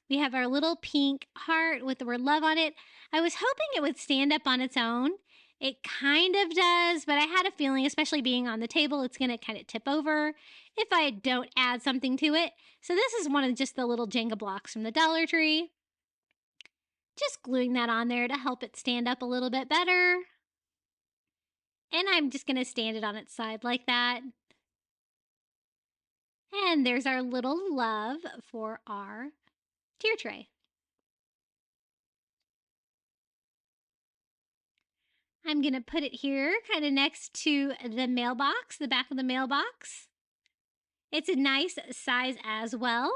We have our little pink heart with the word love on it. I was hoping it would stand up on its own. It kind of does, but I had a feeling, especially being on the table, it's going to kind of tip over if I don't add something to it. So this is one of just the little Jenga blocks from the Dollar Tree. Just gluing that on there to help it stand up a little bit better. And I'm just going to stand it on its side like that. And there's our little love for our tier tray. I'm going to put it here kind of next to the mailbox, the back of the mailbox. It's a nice size as well.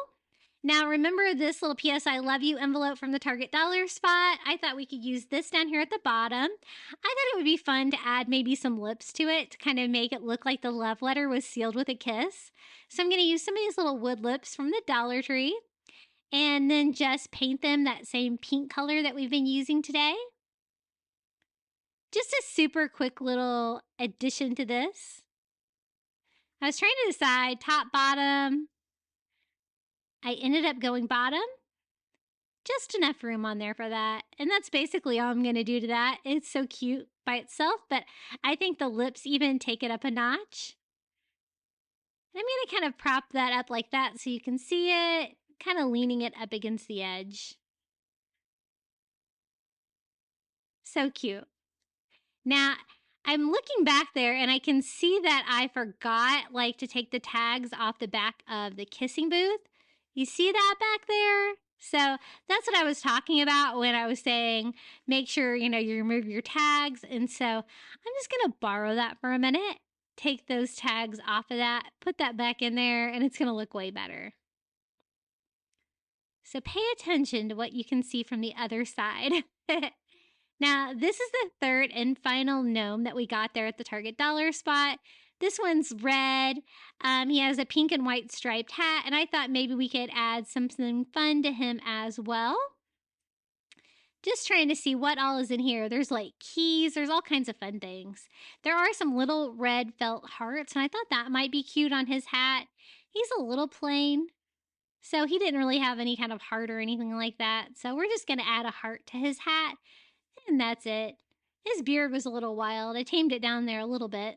Now remember this little PS I love you envelope from the Target dollar spot? I thought we could use this down here at the bottom. I thought it would be fun to add maybe some lips to it to kind of make it look like the love letter was sealed with a kiss. So I'm going to use some of these little wood lips from the Dollar Tree and then just paint them that same pink color that we've been using today. Just a super quick little addition to this. I was trying to decide top, bottom. I ended up going bottom. Just enough room on there for that. And that's basically all I'm going to do to that. It's so cute by itself, but I think the lips even take it up a notch. And I'm going to kind of prop that up like that so you can see it, kind of leaning it up against the edge. So cute. Now, I'm looking back there and I can see that I forgot to take the tags off the back of the kissing booth. You see that back there? So that's what I was talking about when I was saying make sure you remove your tags. And so I'm just going to borrow that for a minute, take those tags off of that, put that back in there, and it's going to look way better. So pay attention to what you can see from the other side. Now, this is the third and final gnome that we got there at the Target dollar spot. This one's red. He has a pink and white striped hat, and I thought maybe we could add something fun to him as well. Just trying to see what all is in here. There's keys. There's all kinds of fun things. There are some little red felt hearts, and I thought that might be cute on his hat. He's a little plain, so he didn't really have any kind of heart or anything like that. So we're just going to add a heart to his hat. And that's it. His beard was a little wild. I tamed it down there a little bit.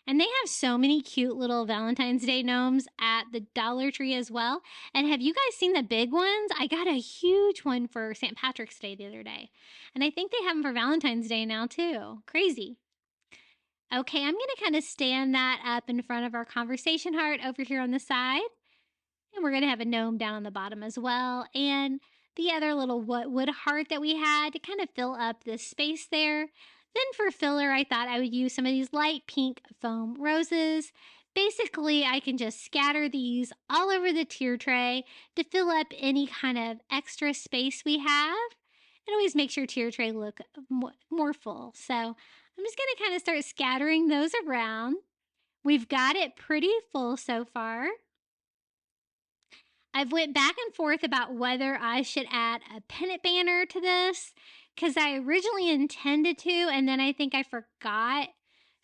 And they have so many cute little Valentine's Day gnomes at the Dollar Tree as well. And have you guys seen the big ones? I got a huge one for St. Patrick's Day the other day. And I think they have them for Valentine's Day now too. Crazy. Okay, I'm going to kind of stand that up in front of our conversation heart over here on the side. And we're going to have a gnome down on the bottom as well. And the other little wood heart that we had to kind of fill up this space there. Then for filler, I thought I would use some of these light pink foam roses. Basically, I can just scatter these all over the tier tray to fill up any kind of extra space we have. And always make your tier tray look more full. So I'm just going to kind of start scattering those around. We've got it pretty full so far. I've went back and forth about whether I should add a pennant banner to this because I originally intended to, and then I think I forgot.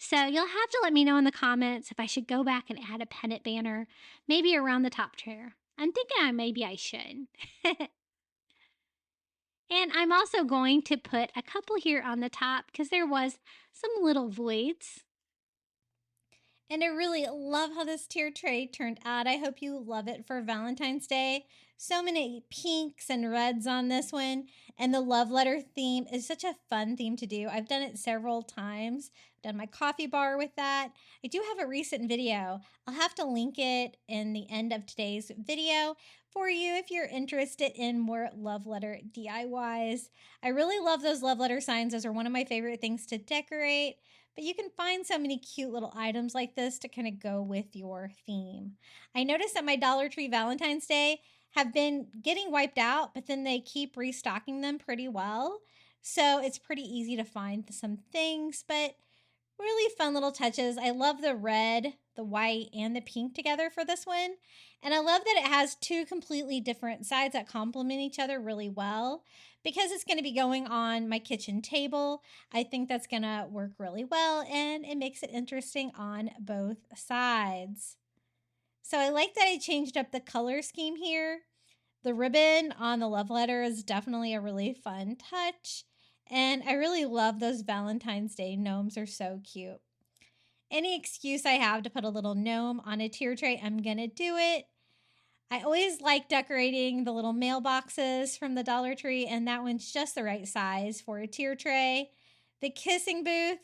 So you'll have to let me know in the comments if I should go back and add a pennant banner, maybe around the top chair. I'm thinking maybe I should. And I'm also going to put a couple here on the top because there was some little voids. And I really love how this tier tray turned out. I hope you love it for Valentine's Day. So many pinks and reds on this one. And the love letter theme is such a fun theme to do. I've done it several times. I've done my coffee bar with that. I do have a recent video. I'll have to link it in the end of today's video for you if you're interested in more love letter DIYs. I really love those love letter signs. Those are one of my favorite things to decorate. But you can find so many cute little items like this to kind of go with your theme. I noticed that my Dollar Tree Valentine's Day have been getting wiped out, but then they keep restocking them pretty well. So it's pretty easy to find some things, but really fun little touches. I love the red, the white, and the pink together for this one. And I love that it has two completely different sides that complement each other really well. Because it's going to be going on my kitchen table, I think that's going to work really well, and it makes it interesting on both sides. So I like that I changed up the color scheme here. The ribbon on the love letter is definitely a really fun touch. And I really love those Valentine's Day gnomes. Are so cute. Any excuse I have to put a little gnome on a tier tray, I'm going to do it. I always like decorating the little mailboxes from the Dollar Tree, and that one's just the right size for a tier tray. The kissing booth,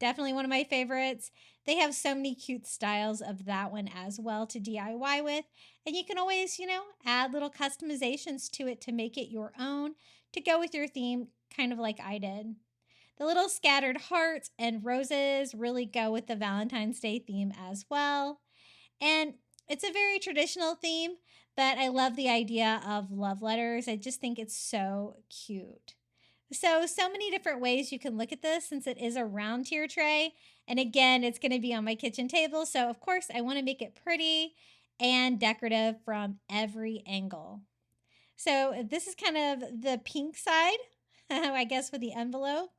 definitely one of my favorites. They have so many cute styles of that one as well to DIY with. And you can always, add little customizations to it to make it your own, to go with your theme, kind of like I did. The little scattered hearts and roses really go with the Valentine's Day theme as well. And it's a very traditional theme, but I love the idea of love letters. I just think it's so cute. So many different ways you can look at this since it is a round tier tray. And again, it's going to be on my kitchen table. So of course I want to make it pretty and decorative from every angle. So this is kind of the pink side, I guess, with the envelope.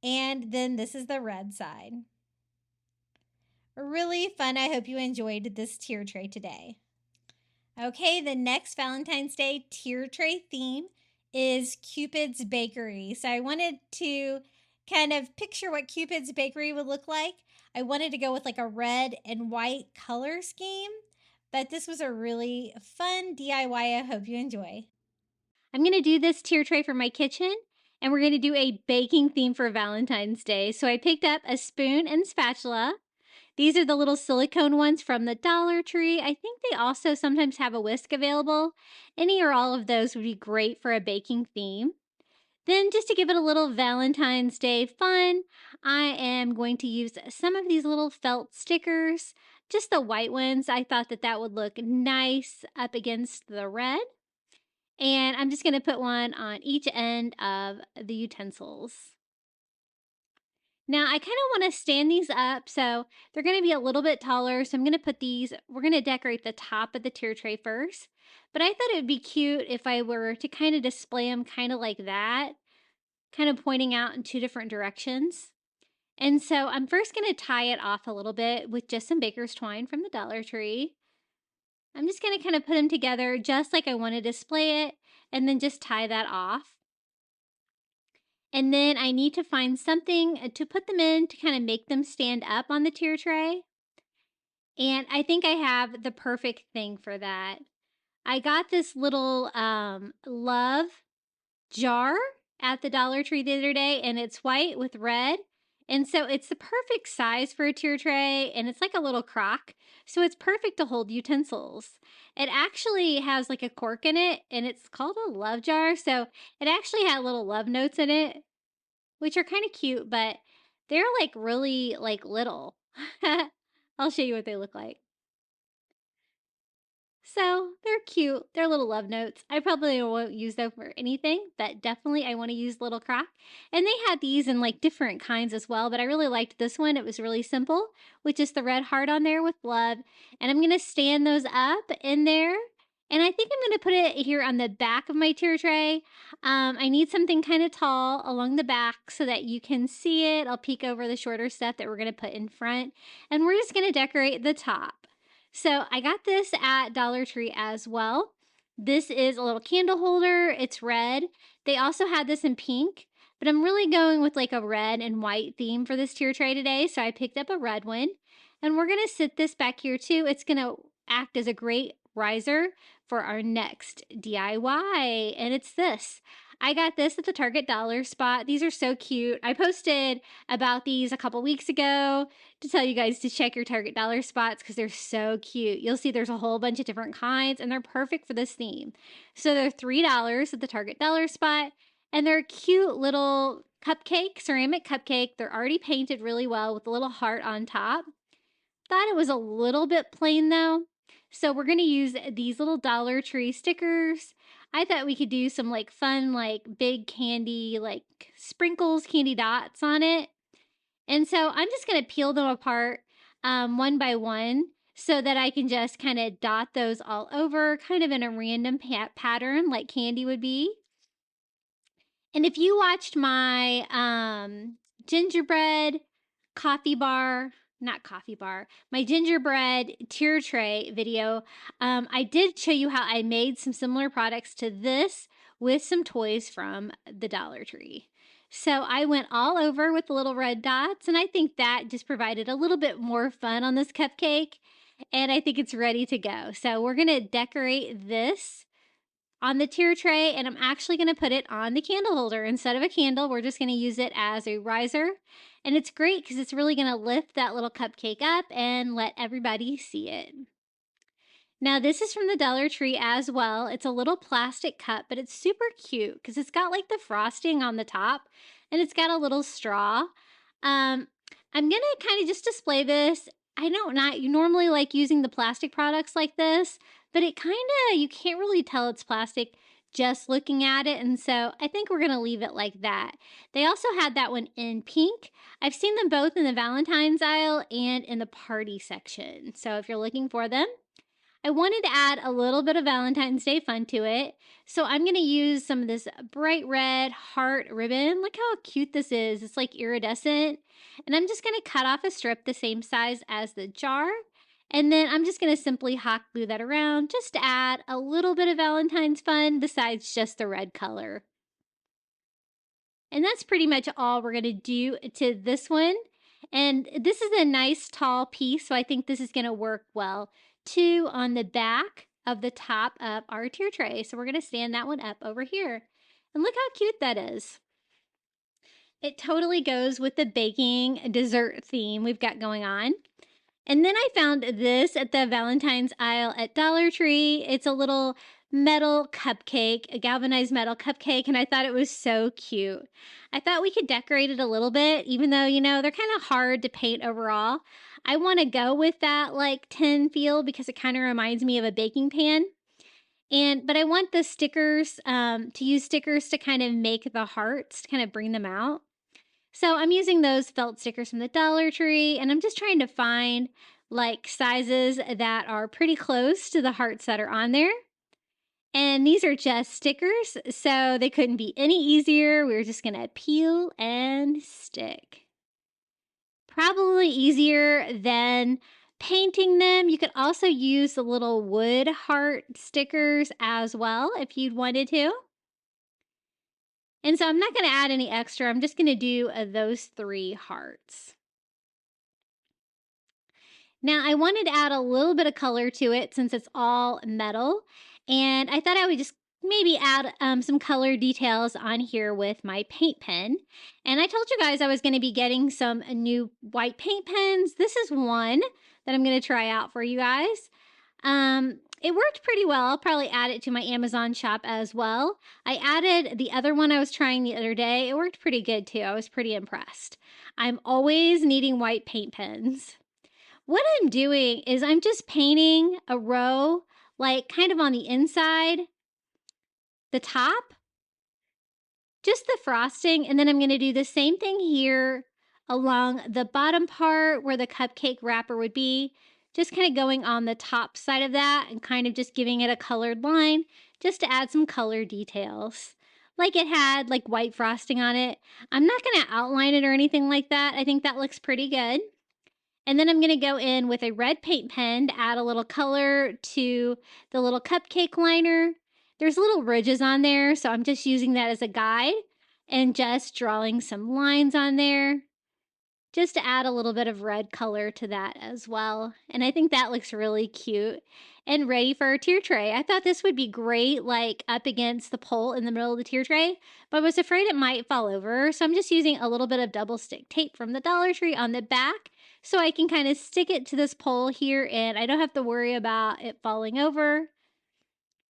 And then this is the red side. Really fun. I hope you enjoyed this tier tray today. Okay, the next Valentine's Day tier tray theme is Cupid's Bakery. So I wanted to kind of picture what Cupid's Bakery would look like. I wanted to go with like a red and white color scheme, but this was a really fun DIY. I hope you enjoy. I'm going to do this tier tray for my kitchen, and we're going to do a baking theme for Valentine's Day. So I picked up a spoon and spatula. These are the little silicone ones from the Dollar Tree. I think they also sometimes have a whisk available. Any or all of those would be great for a baking theme. Then just to give it a little Valentine's Day fun, I am going to use some of these little felt stickers, just the white ones. I thought that would look nice up against the red. And I'm just going to put one on each end of the utensils. Now, I kind of want to stand these up, so they're going to be a little bit taller. So I'm going to put these, we're going to decorate the top of the tier tray first. But I thought it would be cute if I were to kind of display them kind of like that, kind of pointing out in two different directions. And so I'm first going to tie it off a little bit with just some baker's twine from the Dollar Tree. I'm just going to kind of put them together just like I want to display it, and then just tie that off. And then I need to find something to put them in to kind of make them stand up on the tier tray. And I think I have the perfect thing for that. I got this little love jar at the Dollar Tree the other day, and it's white with red. And so it's the perfect size for a tier tray, and it's like a little crock. So it's perfect to hold utensils. It actually has like a cork in it, and it's called a love jar. So it actually had little love notes in it, which are kind of cute, but they're like really like little. I'll show you what they look like. So they're cute. They're little love notes. I probably won't use them for anything, but definitely I want to use little crock. And they had these in like different kinds as well, but I really liked this one. It was really simple with just the red heart on there with love. And I'm going to stand those up in there. And I think I'm going to put it here on the back of my tier tray. I need something kind of tall along the back so that you can see it. I'll peek over the shorter stuff that we're going to put in front. And we're just going to decorate the top. So I got this at Dollar Tree as well. This is a little candle holder. It's red. They also had this in pink, but I'm really going with like a red and white theme for this tier tray today. So I picked up a red one. And we're going to sit this back here too. It's going to act as a great riser for our next DIY, and it's this. I got this at the Target dollar spot. These are so cute. I posted about these a couple weeks ago to tell you guys to check your Target dollar spots because they're so cute. You'll see there's a whole bunch of different kinds, and they're perfect for this theme. So they're $3 at the Target dollar spot, and they're a cute little cupcake, ceramic cupcake. They're already painted really well with a little heart on top. Thought it was a little bit plain though. So we're going to use these little Dollar Tree stickers. I thought we could do some like fun, like big candy, like sprinkles, candy dots on it. And so I'm just going to peel them apart one by one so that I can just kind of dot those all over, kind of in a random pattern like candy would be. And if you watched my gingerbread coffee bar, not coffee bar, my gingerbread tier tray video, I did show you how I made some similar products to this with some toys from the Dollar Tree. So I went all over with the little red dots, and I think that just provided a little bit more fun on this cupcake, and I think it's ready to go. So we're going to decorate this on the tier tray, and I'm actually going to put it on the candle holder. Instead of a candle, we're just going to use it as a riser. And it's great because it's really going to lift that little cupcake up and let everybody see it. Now this is from the Dollar Tree as well. It's a little plastic cup, but it's super cute because it's got like the frosting on the top and it's got a little straw. I'm going to kind of just display this. I don't not you normally like using the plastic products like this, but it kind of, you can't really tell it's plastic just looking at it. And so I think we're going to leave it like that. They also had that one in pink. I've seen them both in the Valentine's aisle and in the party section. So if you're looking for them, I wanted to add a little bit of Valentine's Day fun to it. So I'm going to use some of this bright red heart ribbon. Look how cute this is. It's like iridescent. And I'm just going to cut off a strip the same size as the jar. And then I'm just going to simply hot glue that around just to add a little bit of Valentine's fun besides just the red color. And that's pretty much all we're going to do to this one. And this is a nice tall piece, so I think this is going to work well too on the back of the top of our tier tray. So we're going to stand that one up over here. And look how cute that is. It totally goes with the baking dessert theme we've got going on. And then I found this at the Valentine's aisle at Dollar Tree. It's a little metal cupcake, a galvanized metal cupcake, and I thought it was so cute. I thought we could decorate it a little bit, even though, you know, they're kind of hard to paint overall. I want to go with that like tin feel because it kind of reminds me of a baking pan. But I want the stickers, to use stickers to kind of make the hearts, to kind of bring them out. So I'm using those felt stickers from the Dollar Tree, and I'm just trying to find like sizes that are pretty close to the hearts that are on there. And these are just stickers, so they couldn't be any easier. We're just gonna peel and stick. Probably easier than painting them. You could also use the little wood heart stickers as well if you'd wanted to. And so I'm not going to add any extra. I'm just going to do those 3 hearts. Now I wanted to add a little bit of color to it since it's all metal. And I thought I would just maybe add some color details on here with my paint pen. And I told you guys I was going to be getting some new white paint pens. This is one that I'm going to try out for you guys. It worked pretty well. I'll probably add it to my Amazon shop as well. I added the other one I was trying the other day. It worked pretty good too. I was pretty impressed. I'm always needing white paint pens. What I'm doing is I'm just painting a row, like kind of on the inside, the top, just the frosting, and then I'm going to do the same thing here along the bottom part where the cupcake wrapper would be. just kind of going on the top side of that and kind of just giving it a colored line just to add some color details. Like it had like white frosting on it. I'm not going to outline it or anything like that. I think that looks pretty good. And then I'm going to go in with a red paint pen to add a little color to the little cupcake liner. There's little ridges on there, so I'm just using that as a guide and just drawing some lines on there just to add a little bit of red color to that as well. And I think that looks really cute and ready for a tier tray. I thought this would be great, like up against the pole in the middle of the tier tray, but I was afraid it might fall over. So I'm just using a little bit of double stick tape from the Dollar Tree on the back so I can kind of stick it to this pole here and I don't have to worry about it falling over.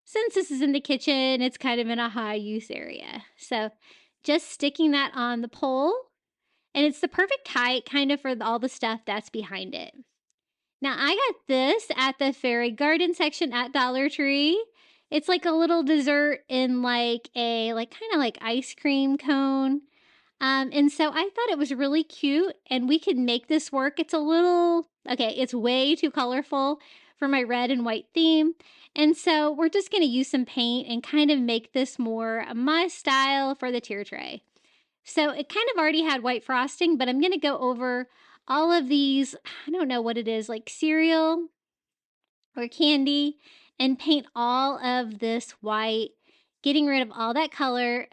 Since this is in the kitchen, it's kind of in a high use area. So just sticking that on the pole. And it's the perfect height kind of for all the stuff that's behind it. Now, I got this at the fairy garden section at Dollar Tree. It's like a little dessert in like a kind of like ice cream cone. And so I thought it was really cute and we could make this work. It's a little, okay, it's way too colorful for my red and white theme. And so we're just going to use some paint and kind of make this more my style for the tier tray. So it kind of already had white frosting, but I'm going to go over all of these, I don't know what it is, like cereal or candy, and paint all of this white, getting rid of all that color.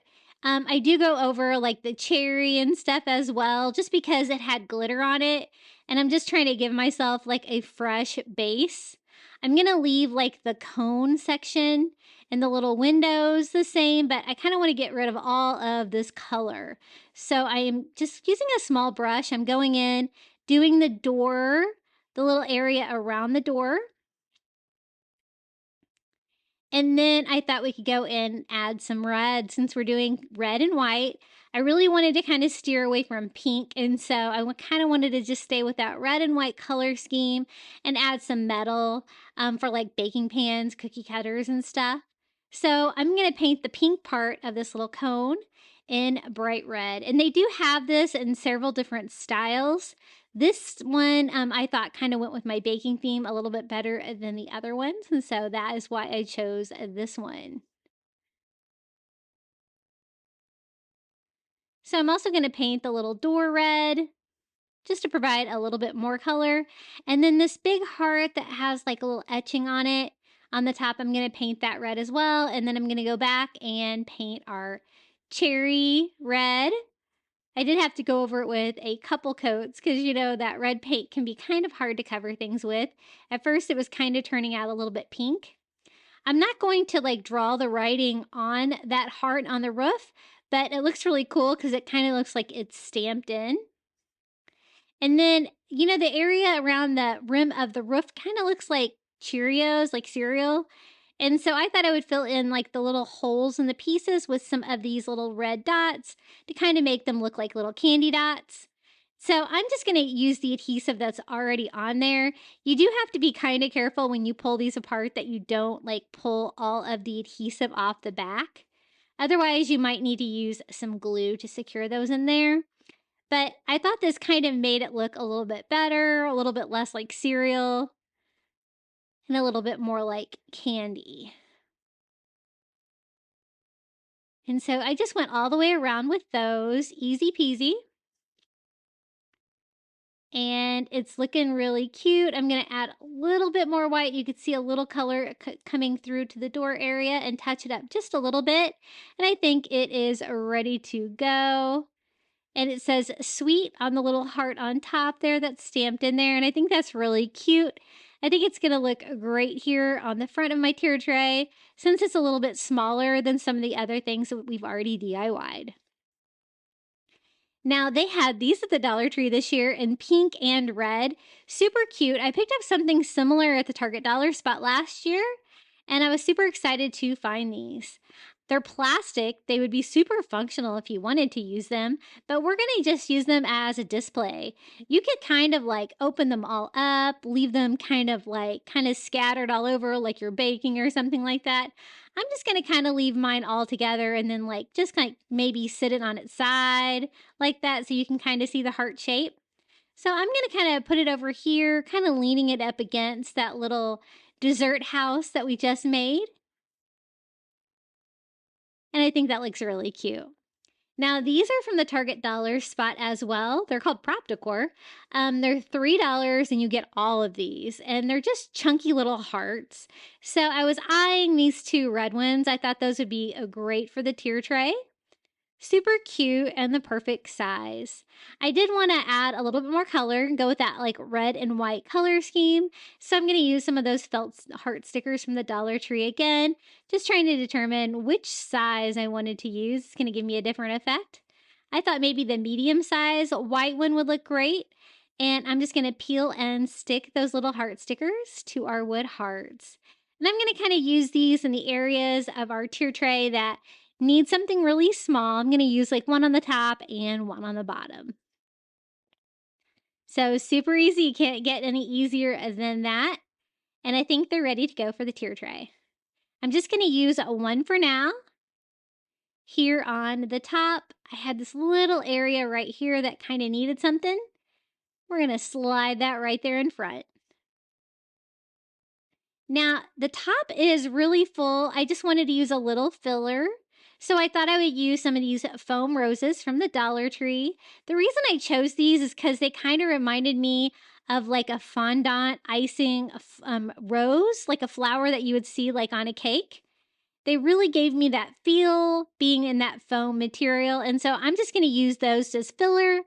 I do go over like the cherry and stuff as well, just because it had glitter on it. And I'm just trying to give myself like a fresh base. I'm going to leave like the cone section and the little windows the same, but I kind of want to get rid of all of this color. So I am just using a small brush. I'm going in, doing the door, the little area around the door. And then I thought we could go in and add some red since we're doing red and white. I really wanted to kind of steer away from pink, and so I kind of wanted to just stay with that red and white color scheme and add some metal for like baking pans, cookie cutters, and stuff. So I'm going to paint the pink part of this little cone in bright red. And they do have this in several different styles. This one I thought kind of went with my baking theme a little bit better than the other ones. And so that is why I chose this one. So I'm also going to paint the little door red just to provide a little bit more color. And then this big heart that has like a little etching on it. On the top, I'm going to paint that red as well. And then I'm going to go back and paint our cherry red. I did have to go over it with a couple coats because, you know, that red paint can be kind of hard to cover things with. At first, it was kind of turning out a little bit pink. I'm not going to like draw the writing on that heart on the roof, but it looks really cool because it kind of looks like it's stamped in. And then, you know, the area around the rim of the roof kind of looks like Cheerios, like cereal. And so I thought I would fill in like the little holes in the pieces with some of these little red dots to kind of make them look like little candy dots. So I'm just going to use the adhesive that's already on there. You do have to be kind of careful when you pull these apart that you don't like pull all of the adhesive off the back. Otherwise, you might need to use some glue to secure those in there. But I thought this kind of made it look a little bit better, a little bit less like cereal, and a little bit more like candy. And so I just went all the way around with those, easy peasy. And it's looking really cute. I'm going to add a little bit more white. You could see a little color coming through to the door area and touch it up just a little bit. And I think it is ready to go. And it says sweet on the little heart on top there that's stamped in there. And I think that's really cute. I think it's going to look great here on the front of my tier tray since it's a little bit smaller than some of the other things that we've already DIY'd. Now, they had these at the Dollar Tree this year in pink and red. Super cute. I picked up something similar at the Target Dollar Spot last year, and I was super excited to find these. They're plastic. They would be super functional if you wanted to use them, but we're going to just use them as a display. You could kind of like open them all up, leave them kind of scattered all over like you're baking or something like that. I'm just going to kind of leave mine all together and then like just kind of maybe sit it on its side like that so you can kind of see the heart shape. So I'm going to kind of put it over here, kind of leaning it up against that little dessert house that we just made. And I think that looks really cute. Now, these are from the Target dollar spot as well. They're called prop decor. They're $3 and you get all of these. And they're just chunky little hearts. So I was eyeing these two red ones. I thought those would be great for the tier tray. Super cute and the perfect size. I did want to add a little bit more color and go with that like red and white color scheme. So I'm going to use some of those felt heart stickers from the Dollar Tree again, just trying to determine which size I wanted to use. It's going to give me a different effect. I thought maybe the medium size white one would look great. And I'm just going to peel and stick those little heart stickers to our wood hearts. And I'm going to kind of use these in the areas of our tier tray that need something really small. I'm going to use like one on the top and one on the bottom. So super easy. You can't get any easier than that. And I think they're ready to go for the tier tray. I'm just going to use one for now. Here on the top, I had this little area right here that kind of needed something. We're going to slide that right there in front. Now, the top is really full. I just wanted to use a little filler. So I thought I would use some of these foam roses from the Dollar Tree. The reason I chose these is because they kind of reminded me of like a fondant icing rose, like a flower that you would see like on a cake. They really gave me that feel being in that foam material. And so I'm just going to use those as filler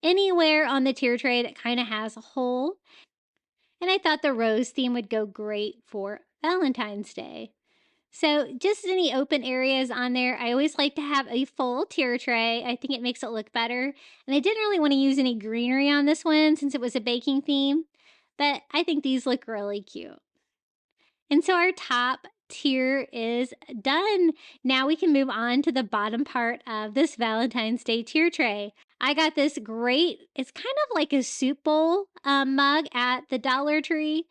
anywhere on the tier tray that kind of has a hole. And I thought the rose theme would go great for Valentine's Day. So just any open areas on there, I always like to have a full tier tray. I think it makes it look better. And I didn't really want to use any greenery on this one since it was a baking theme, but I think these look really cute. And so our top tier is done. Now we can move on to the bottom part of this Valentine's Day tier tray. I got this great, it's kind of like a soup bowl mug at the Dollar Tree,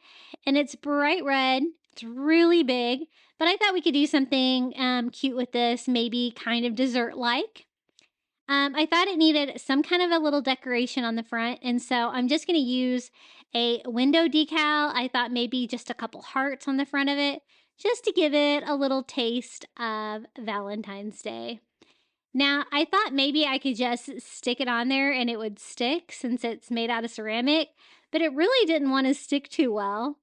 and it's bright red. It's really big, but I thought we could do something cute with this, maybe kind of dessert-like. I thought it needed some kind of a little decoration on the front, and so I'm just going to use a window decal. I thought maybe just a couple hearts on the front of it, just to give it a little taste of Valentine's Day. Now, I thought maybe I could just stick it on there and it would stick since it's made out of ceramic, but it really didn't want to stick too well.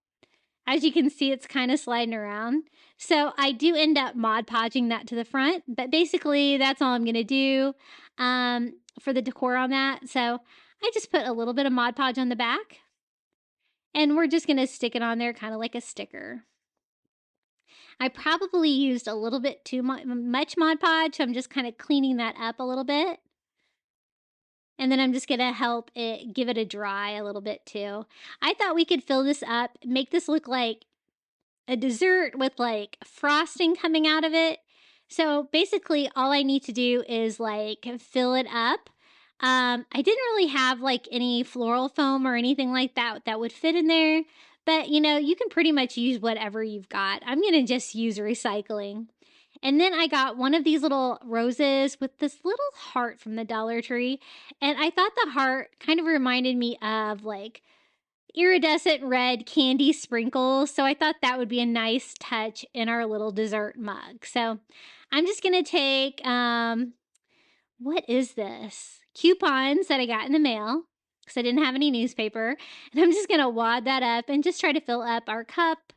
As you can see, it's kind of sliding around. So I do end up Mod Podging that to the front, but basically that's all I'm going to do for the decor on that. So I just put a little bit of Mod Podge on the back, and we're just going to stick it on there kind of like a sticker. I probably used a little bit too much Mod Podge, so I'm just kind of cleaning that up a little bit. And then I'm just going to help it give it a dry a little bit too. I thought we could fill this up, make this look like a dessert with like frosting coming out of it. So basically all I need to do is like fill it up. I didn't really have like any floral foam or anything like that that would fit in there. But, you know, you can pretty much use whatever you've got. I'm going to just use recycling. And then I got one of these little roses with this little heart from the Dollar Tree. And I thought the heart kind of reminded me of like iridescent red candy sprinkles. So I thought that would be a nice touch in our little dessert mug. So I'm just going to take, what is this? Coupons that I got in the mail, because I didn't have any newspaper. And I'm just going to wad that up and just try to fill up our cup.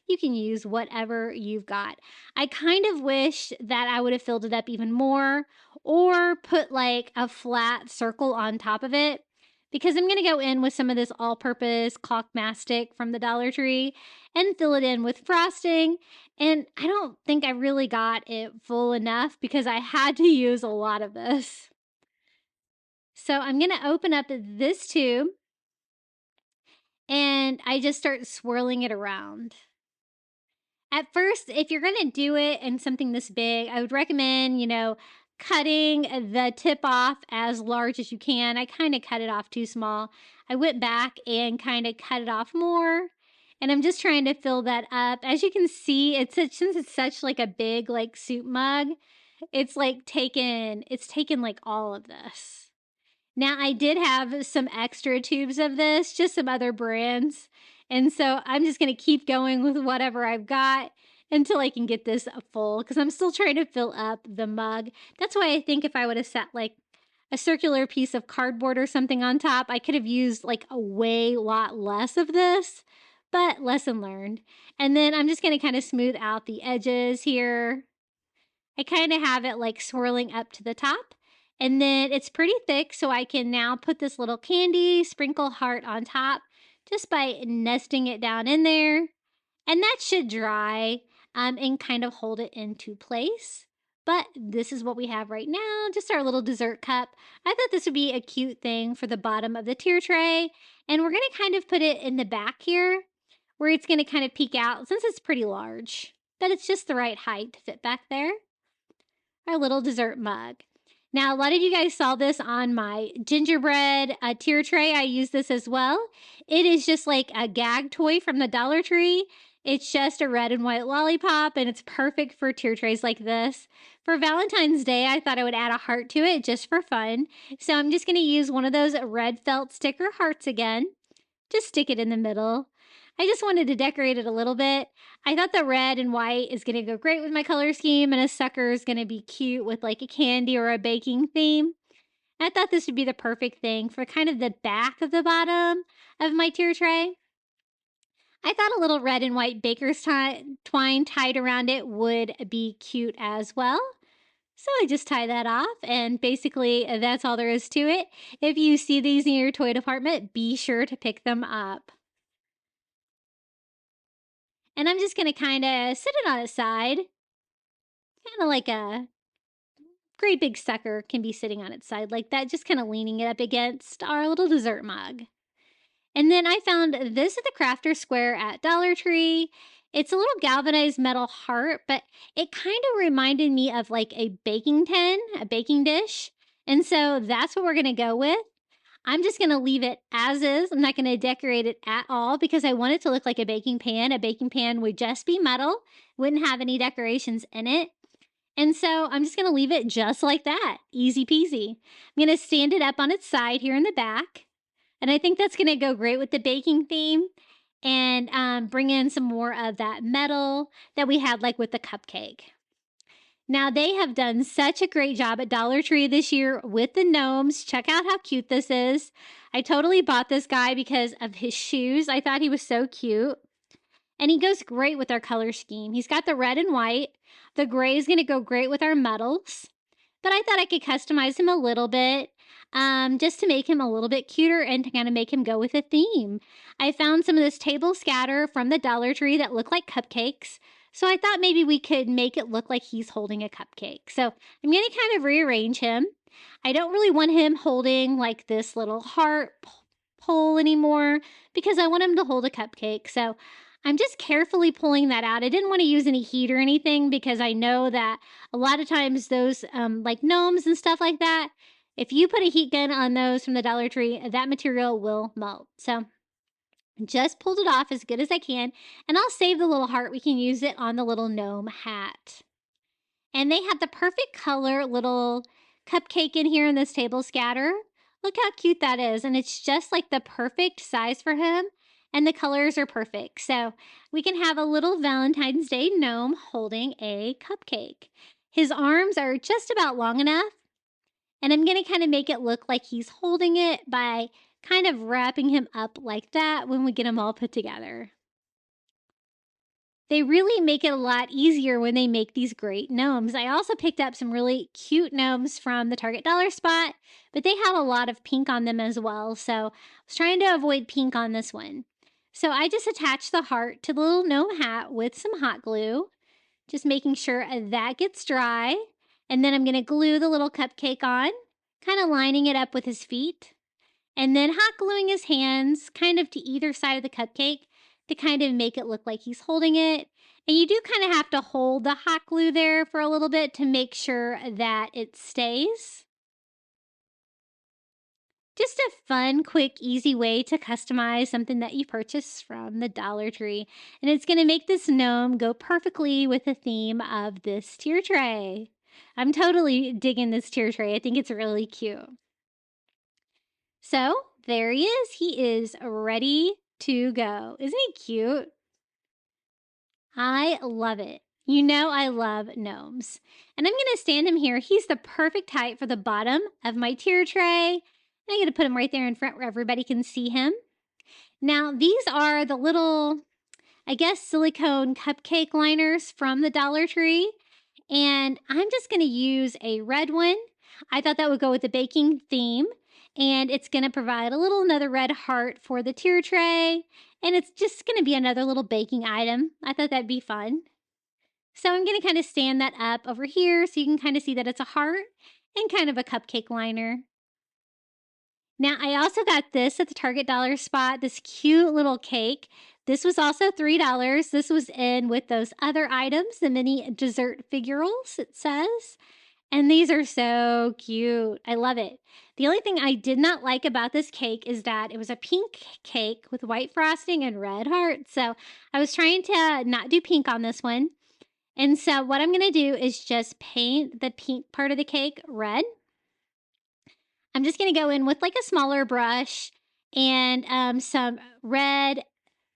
You can use whatever you've got. I kind of wish that I would have filled it up even more or put like a flat circle on top of it, because I'm going to go in with some of this all-purpose caulk mastic from the Dollar Tree and fill it in with frosting. And I don't think I really got it full enough because I had to use a lot of this. So I'm going to open up this tube and I just start swirling it around. At first, if you're going to do it in something this big, I would recommend, you know, cutting the tip off as large as you can. I kind of cut it off too small. I went back and kind of cut it off more. And I'm just trying to fill that up. As you can see, since it's such like a big like soup mug, it's taken like all of this. Now, I did have some extra tubes of this, just some other brands. And so I'm just going to keep going with whatever I've got until I can get this full, because I'm still trying to fill up the mug. That's why I think if I would have set like a circular piece of cardboard or something on top, I could have used like a lot less of this, but lesson learned. And then I'm just going to kind of smooth out the edges here. I kind of have it like swirling up to the top. And then it's pretty thick, so I can now put this little candy sprinkle heart on top just by nesting it down in there. And that should dry and kind of hold it into place. But this is what we have right now, just our little dessert cup. I thought this would be a cute thing for the bottom of the tier tray. And we're going to kind of put it in the back here where it's going to kind of peek out since it's pretty large. But it's just the right height to fit back there. Our little dessert mug. Now, a lot of you guys saw this on my gingerbread tier tray. I use this as well. It is just like a gag toy from the Dollar Tree. It's just a red and white lollipop, and it's perfect for tier trays like this. For Valentine's Day, I thought I would add a heart to it just for fun. So I'm just going to use one of those red felt sticker hearts again. Just stick it in the middle. I just wanted to decorate it a little bit. I thought the red and white is going to go great with my color scheme, and a sucker is going to be cute with like a candy or a baking theme. I thought this would be the perfect thing for kind of the back of the bottom of my tier tray. I thought a little red and white baker's twine tied around it would be cute as well. So I just tie that off, and basically that's all there is to it. If you see these in your toy department, be sure to pick them up. And I'm just going to kind of sit it on its side, kind of like a great big sucker can be sitting on its side like that, just kind of leaning it up against our little dessert mug. And then I found this at the Crafter Square at Dollar Tree. It's a little galvanized metal heart, but it kind of reminded me of like a baking tin, a baking dish. And so that's what we're going to go with. I'm just going to leave it as is. I'm not going to decorate it at all because I want it to look like a baking pan. A baking pan would just be metal, wouldn't have any decorations in it. And so I'm just going to leave it just like that. Easy peasy. I'm going to stand it up on its side here in the back. And I think that's going to go great with the baking theme and bring in some more of that metal that we had like with the cupcake. Now, they have done such a great job at Dollar Tree this year with the gnomes. Check out how cute this is. I totally bought this guy because of his shoes. I thought he was so cute. And he goes great with our color scheme. He's got the red and white. The gray is going to go great with our metals. But I thought I could customize him a little bit just to make him a little bit cuter and to kind of make him go with a theme. I found some of this table scatter from the Dollar Tree that look like cupcakes. So I thought maybe we could make it look like he's holding a cupcake. So I'm going to kind of rearrange him. I don't really want him holding like this little heart pole anymore because I want him to hold a cupcake. So I'm just carefully pulling that out. I didn't want to use any heat or anything because I know that a lot of times those like gnomes and stuff like that, if you put a heat gun on those from the Dollar Tree, that material will melt. So just pulled it off as good as I can, and I'll save the little heart. We can use it on the little gnome hat. And they have the perfect color little cupcake in here in this table scatter. Look how cute that is, and it's just like the perfect size for him, and the colors are perfect. So we can have a little Valentine's Day gnome holding a cupcake. His arms are just about long enough, and I'm going to kind of make it look like he's holding it by kind of wrapping him up like that when we get them all put together. They really make it a lot easier when they make these great gnomes. I also picked up some really cute gnomes from the Target Dollar Spot, but they have a lot of pink on them as well. So I was trying to avoid pink on this one. So I just attached the heart to the little gnome hat with some hot glue, just making sure that gets dry. And then I'm going to glue the little cupcake on, kind of lining it up with his feet. And then hot gluing his hands kind of to either side of the cupcake to kind of make it look like he's holding it. And you do kind of have to hold the hot glue there for a little bit to make sure that it stays. Just a fun, quick, easy way to customize something that you purchased from the Dollar Tree. And it's going to make this gnome go perfectly with the theme of this tier tray. I'm totally digging this tier tray. I think it's really cute. So there he is. He is ready to go. Isn't he cute? I love it. You know I love gnomes. And I'm going to stand him here. He's the perfect height for the bottom of my tier tray. And I'm going to put him right there in front where everybody can see him. Now, these are the little, I guess, silicone cupcake liners from the Dollar Tree. And I'm just going to use a red one. I thought that would go with the baking theme. And it's going to provide another red heart for the tier tray. And it's just going to be another little baking item. I thought that'd be fun. So I'm going to kind of stand that up over here so you can kind of see that it's a heart and kind of a cupcake liner. Now, I also got this at the Target dollar spot, this cute little cake. This was also $3. This was in with those other items, the mini dessert figurals, it says. And these are so cute. I love it. The only thing I did not like about this cake is that it was a pink cake with white frosting and red hearts. So I was trying to not do pink on this one. And so what I'm going to do is just paint the pink part of the cake red. I'm just going to go in with like a smaller brush and some red,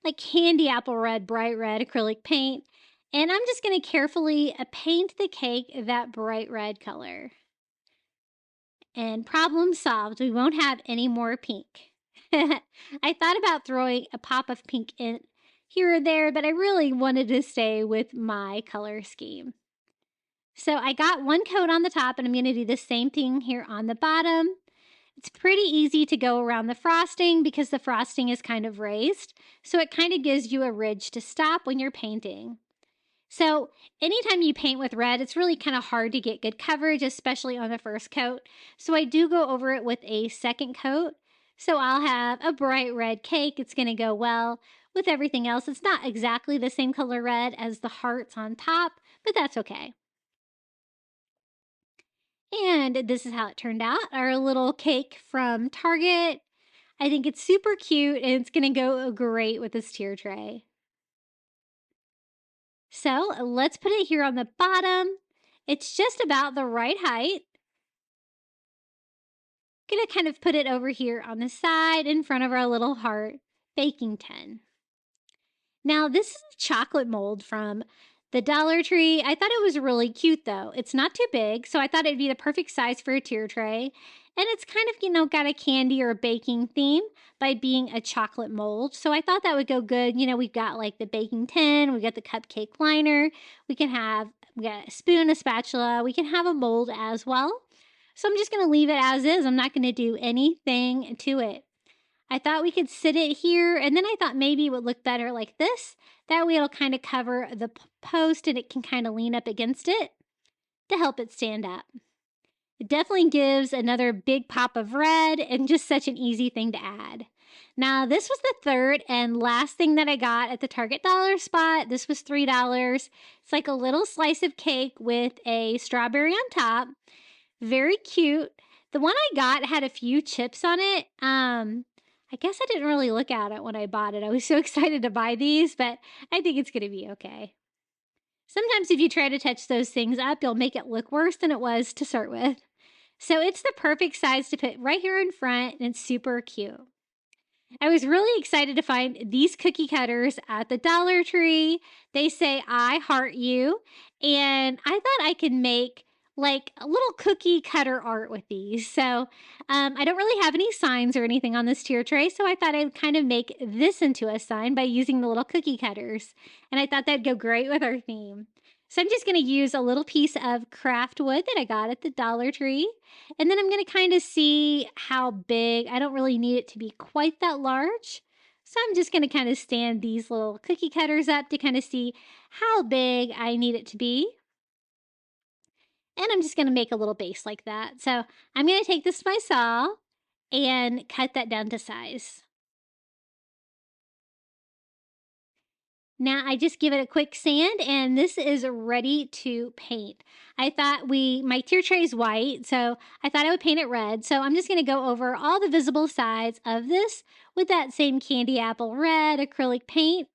like candy apple red, bright red acrylic paint. And I'm just going to carefully paint the cake that bright red color. And problem solved. We won't have any more pink. I thought about throwing a pop of pink in here or there, but I really wanted to stay with my color scheme. So I got one coat on the top, and I'm going to do the same thing here on the bottom. It's pretty easy to go around the frosting because the frosting is kind of raised, so it kind of gives you a ridge to stop when you're painting. So anytime you paint with red, it's really kind of hard to get good coverage, especially on the first coat. So I do go over it with a second coat. So I'll have a bright red cake. It's going to go well with everything else. It's not exactly the same color red as the hearts on top, but that's okay. And this is how it turned out. Our little cake from Target. I think it's super cute, and it's going to go great with this tier tray. So let's put it here on the bottom. It's just about the right height. Gonna kind of put it over here on the side in front of our little heart baking tin. Now this is a chocolate mold from the Dollar Tree. I thought it was really cute though. It's not too big, so I thought it'd be the perfect size for a tier tray. And it's kind of, got a candy or a baking theme by being a chocolate mold. So I thought that would go good. We've got like the baking tin, we've got the cupcake liner, we got a spoon, a spatula, we can have a mold as well. So I'm just going to leave it as is. I'm not going to do anything to it. I thought we could sit it here, and then I thought maybe it would look better like this. That way it'll kind of cover the post and it can kind of lean up against it to help it stand up. It definitely gives another big pop of red and just such an easy thing to add. Now, this was the third and last thing that I got at the Target dollar spot. This was $3. It's like a little slice of cake with a strawberry on top. Very cute. The one I got had a few chips on it. I guess I didn't really look at it when I bought it. I was so excited to buy these, but I think it's going to be okay. Sometimes if you try to touch those things up, you'll make it look worse than it was to start with. So it's the perfect size to put right here in front, and it's super cute. I was really excited to find these cookie cutters at the Dollar Tree. They say, "I heart you." And I thought I could make like a little cookie cutter art with these. So I don't really have any signs or anything on this tier tray. So I thought I'd kind of make this into a sign by using the little cookie cutters. And I thought that'd go great with our theme. So I'm just going to use a little piece of craft wood that I got at the Dollar Tree. And then I'm going to kind of see how big. I don't really need it to be quite that large. So I'm just going to kind of stand these little cookie cutters up to kind of see how big I need it to be. And I'm just going to make a little base like that. So I'm going to take this to my saw and cut that down to size. Now I just give it a quick sand, and this is ready to paint. I thought my tier tray is white, so I thought I would paint it red. So I'm just going to go over all the visible sides of this with that same candy apple red acrylic paint.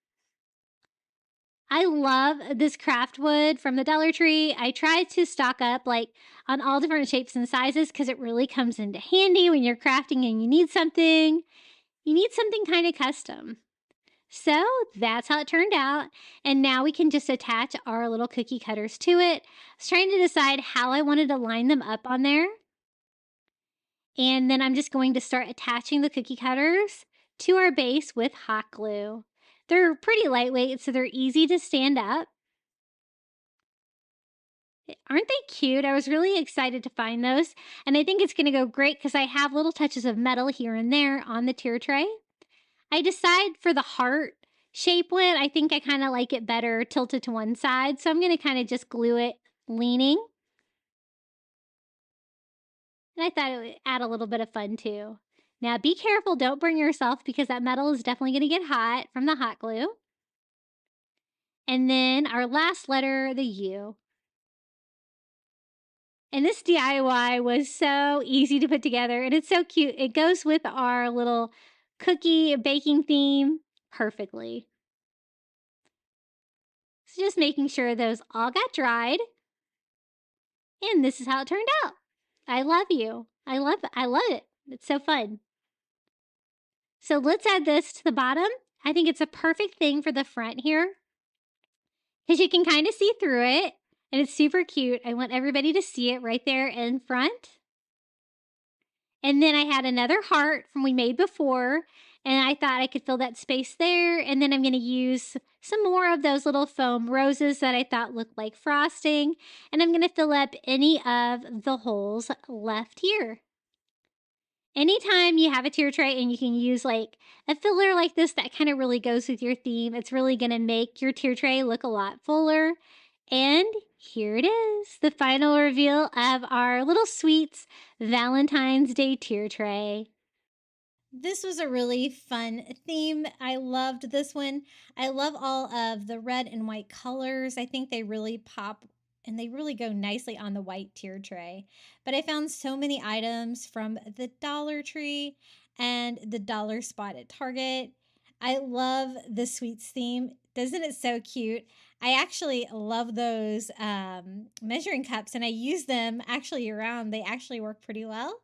I love this craft wood from the Dollar Tree. I try to stock up like on all different shapes and sizes because it really comes into handy when you're crafting and you need something. You need something kind of custom. So that's how it turned out. And now we can just attach our little cookie cutters to it. I was trying to decide how I wanted to line them up on there. And then I'm just going to start attaching the cookie cutters to our base with hot glue. They're pretty lightweight, so they're easy to stand up. Aren't they cute? I was really excited to find those. And I think it's going to go great because I have little touches of metal here and there on the tier tray. I decide for the heart shape one, I think I kind of like it better tilted to one side. So I'm going to kind of just glue it leaning. And I thought it would add a little bit of fun too. Now be careful, don't burn yourself because that metal is definitely going to get hot from the hot glue. And then our last letter, the U. And this DIY was so easy to put together and it's so cute. It goes with our little cookie baking theme perfectly. So just making sure those all got dried. And this is how it turned out. I love you. I love it. It's so fun. So let's add this to the bottom. I think it's a perfect thing for the front here because you can kind of see through it and it's super cute. I want everybody to see it right there in front. And then I had another heart from we made before and I thought I could fill that space there. And then I'm going to use some more of those little foam roses that I thought looked like frosting. And I'm going to fill up any of the holes left here. Anytime you have a tier tray and you can use like a filler like this that kind of really goes with your theme, it's really going to make your tier tray look a lot fuller. And here it is, the final reveal of our Little Sweets Valentine's Day tier tray. This was a really fun theme. I loved this one. I love all of the red and white colors. I think they really pop and they really go nicely on the white tier tray. But I found so many items from the Dollar Tree and the dollar spot at Target. I love the sweets theme. Isn't it so cute? I actually love those measuring cups and I use them actually around. They actually work pretty well.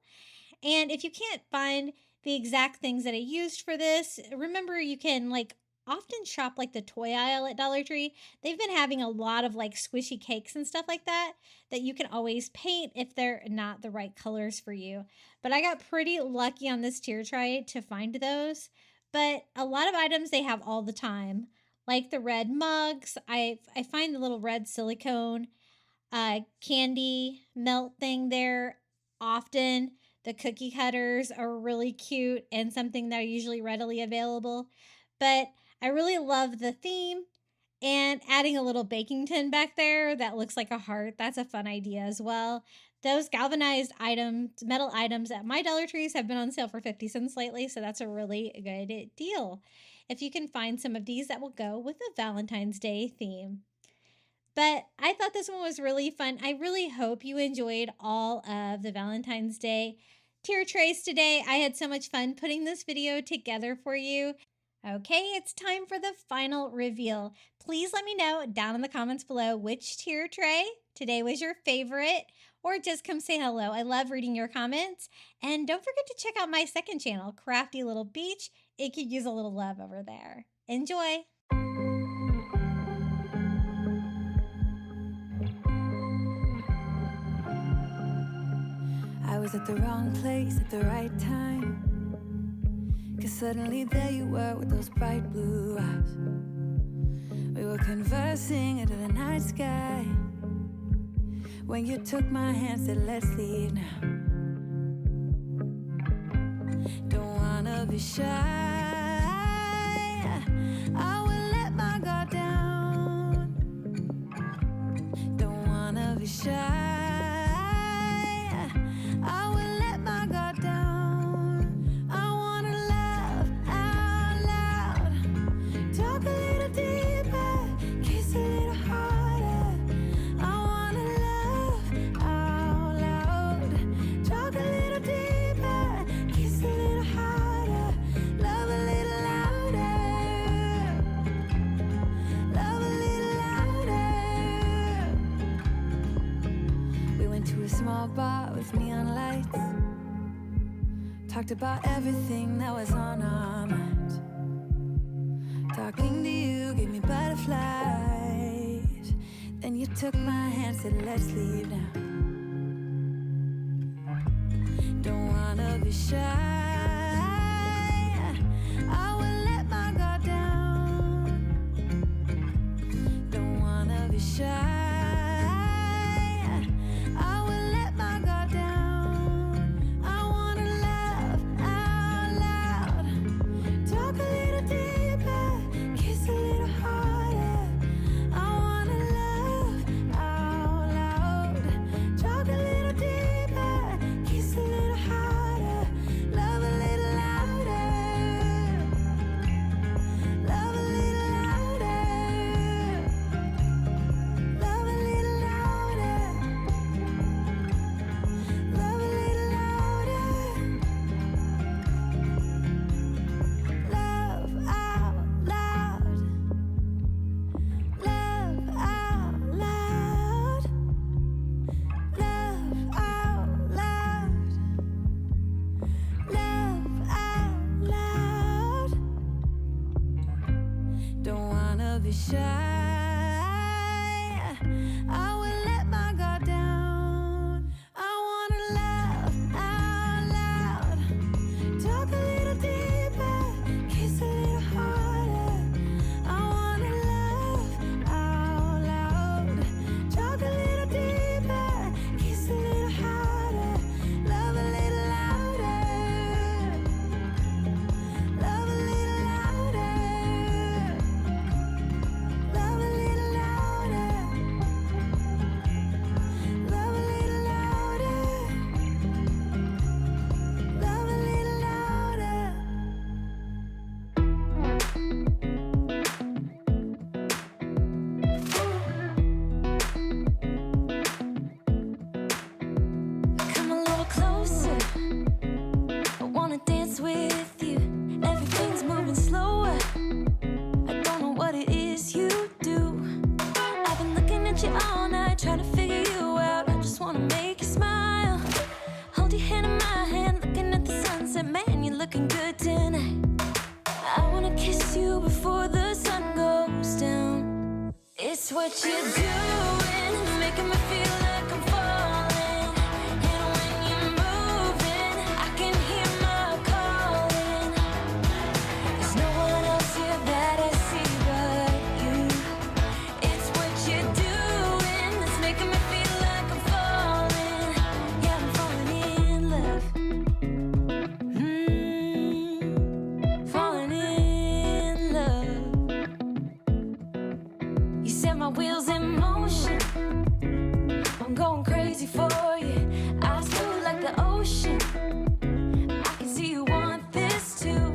And if you can't find the exact things that I used for this, remember you can like often shop like the toy aisle at Dollar Tree. They've been having a lot of like squishy cakes and stuff like that you can always paint if they're not the right colors for you. But I got pretty lucky on this tier tray to find those. But a lot of items they have all the time, like the red mugs. I find the little red silicone candy melt thing there often. The cookie cutters are really cute and something that are usually readily available. But I really love the theme and adding a little baking tin back there that looks like a heart. That's a fun idea as well. Those galvanized items, metal items at my Dollar Trees have been on sale for 50 cents lately, so that's a really good deal. If you can find some of these that will go with the Valentine's Day theme. But I thought this one was really fun. I really hope you enjoyed all of the Valentine's Day tier trays today. I had so much fun putting this video together for you. Okay, it's time for the final reveal. Please let me know down in the comments below which tier tray today was your favorite, or just come say hello. I love reading your comments. And don't forget to check out my second channel, Crafty Little Beach. It could use a little love over there. Enjoy! I was at the wrong place at the right time, 'cause suddenly there you were with those bright blue eyes. We were conversing under the night sky, when you took my hand, said let's leave now. Don't wanna be shy, I will let my guard down. Don't wanna be shy, I will let my guard down. I wanna laugh out loud, talk a little deeper, kiss a little harder. I wanna laugh out loud, talk a little deeper, kiss a little harder, love a little louder. with neon lights. Talked about everything that was on our minds. Talking to you gave me butterflies. Then you took my hand, said let's leave now. Don't wanna be shy. I will let my guard down. Don't wanna be shy. Be shy. I will let my guard down. I wanna laugh out loud. Talk a little deeper, kiss a little harder. I wanna laugh out loud. Talk a little deeper, kiss a little harder. Love a little louder. Love a little louder. Love a little louder. Love a little louder. Love a little louder. Come a little closer. I wanna dance with you. Everything's moving slower. I don't know what it is you do. I've been looking at you all night, trying to figure you out. I just wanna make you smile. Hold your hand in my hand, looking at the sunset. Man, you're looking good tonight. I wanna kiss you before the sun goes down. It's what you're doing, making me feel like I'm falling. And when you're moving, I can hear my calling. There's no one else here that I see but you. It's what you're doing that's making me feel like I'm falling. Yeah, I'm falling in love. Falling in love. You set my wheels in motion. I'm going crazy for you. Eyes blue like the ocean. I can see you want this too.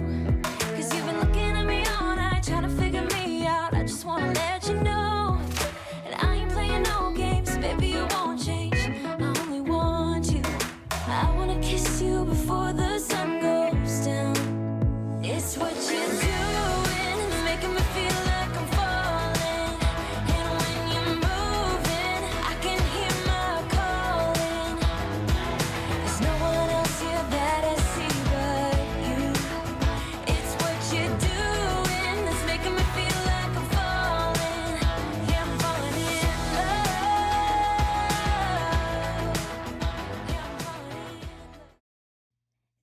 Cause you've been looking at me all night, trying to figure me out. I just wanna let you know. And I ain't playing no games, baby, you won't change. I only want you. I wanna kiss you before the sun goes down. It's what you're doing, making me feel like I'm falling. And when you're moving, I can hear my calling. There's no one else here that I see but you. It's what you're doing that's making me feel like I'm falling. Yeah, I'm falling in love. Yeah, I'm falling in love.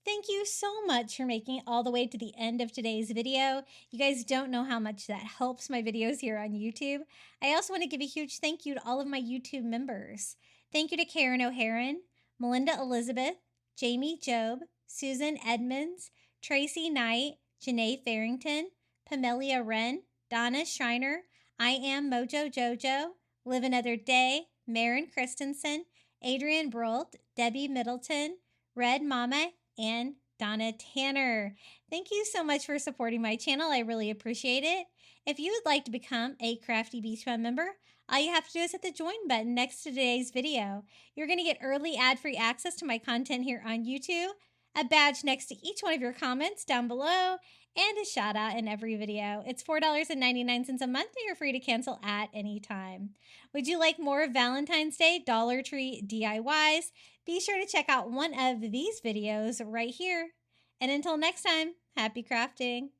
Thank you so much for making it all the way to the end of today's video. You guys don't know how much that helps my videos here on YouTube. I also want to give a huge thank you to all of my YouTube members. Thank you to Karen O'Haron, Melinda Elizabeth, Jamie Job, Susan Edmonds, Tracy Knight, Janae Farrington, Pamelia Wren, Donna Schreiner, I Am Mojo Jojo, Live Another Day, Maren Christensen, Adrian Brolt, Debbie Middleton, Red Mama, and Donna Tanner. Thank you so much for supporting my channel. I really appreciate it. If you would like to become a Crafty Beach Bum member, all you have to do is hit the join button next to today's video. You're going to get early ad-free access to my content here on YouTube, a badge next to each one of your comments down below, and a shout out in every video. It's $4.99 a month, and you're free to cancel at any time. Would you like more Valentine's Day Dollar Tree DIYs? Be sure to check out one of these videos right here. And until next time, happy crafting!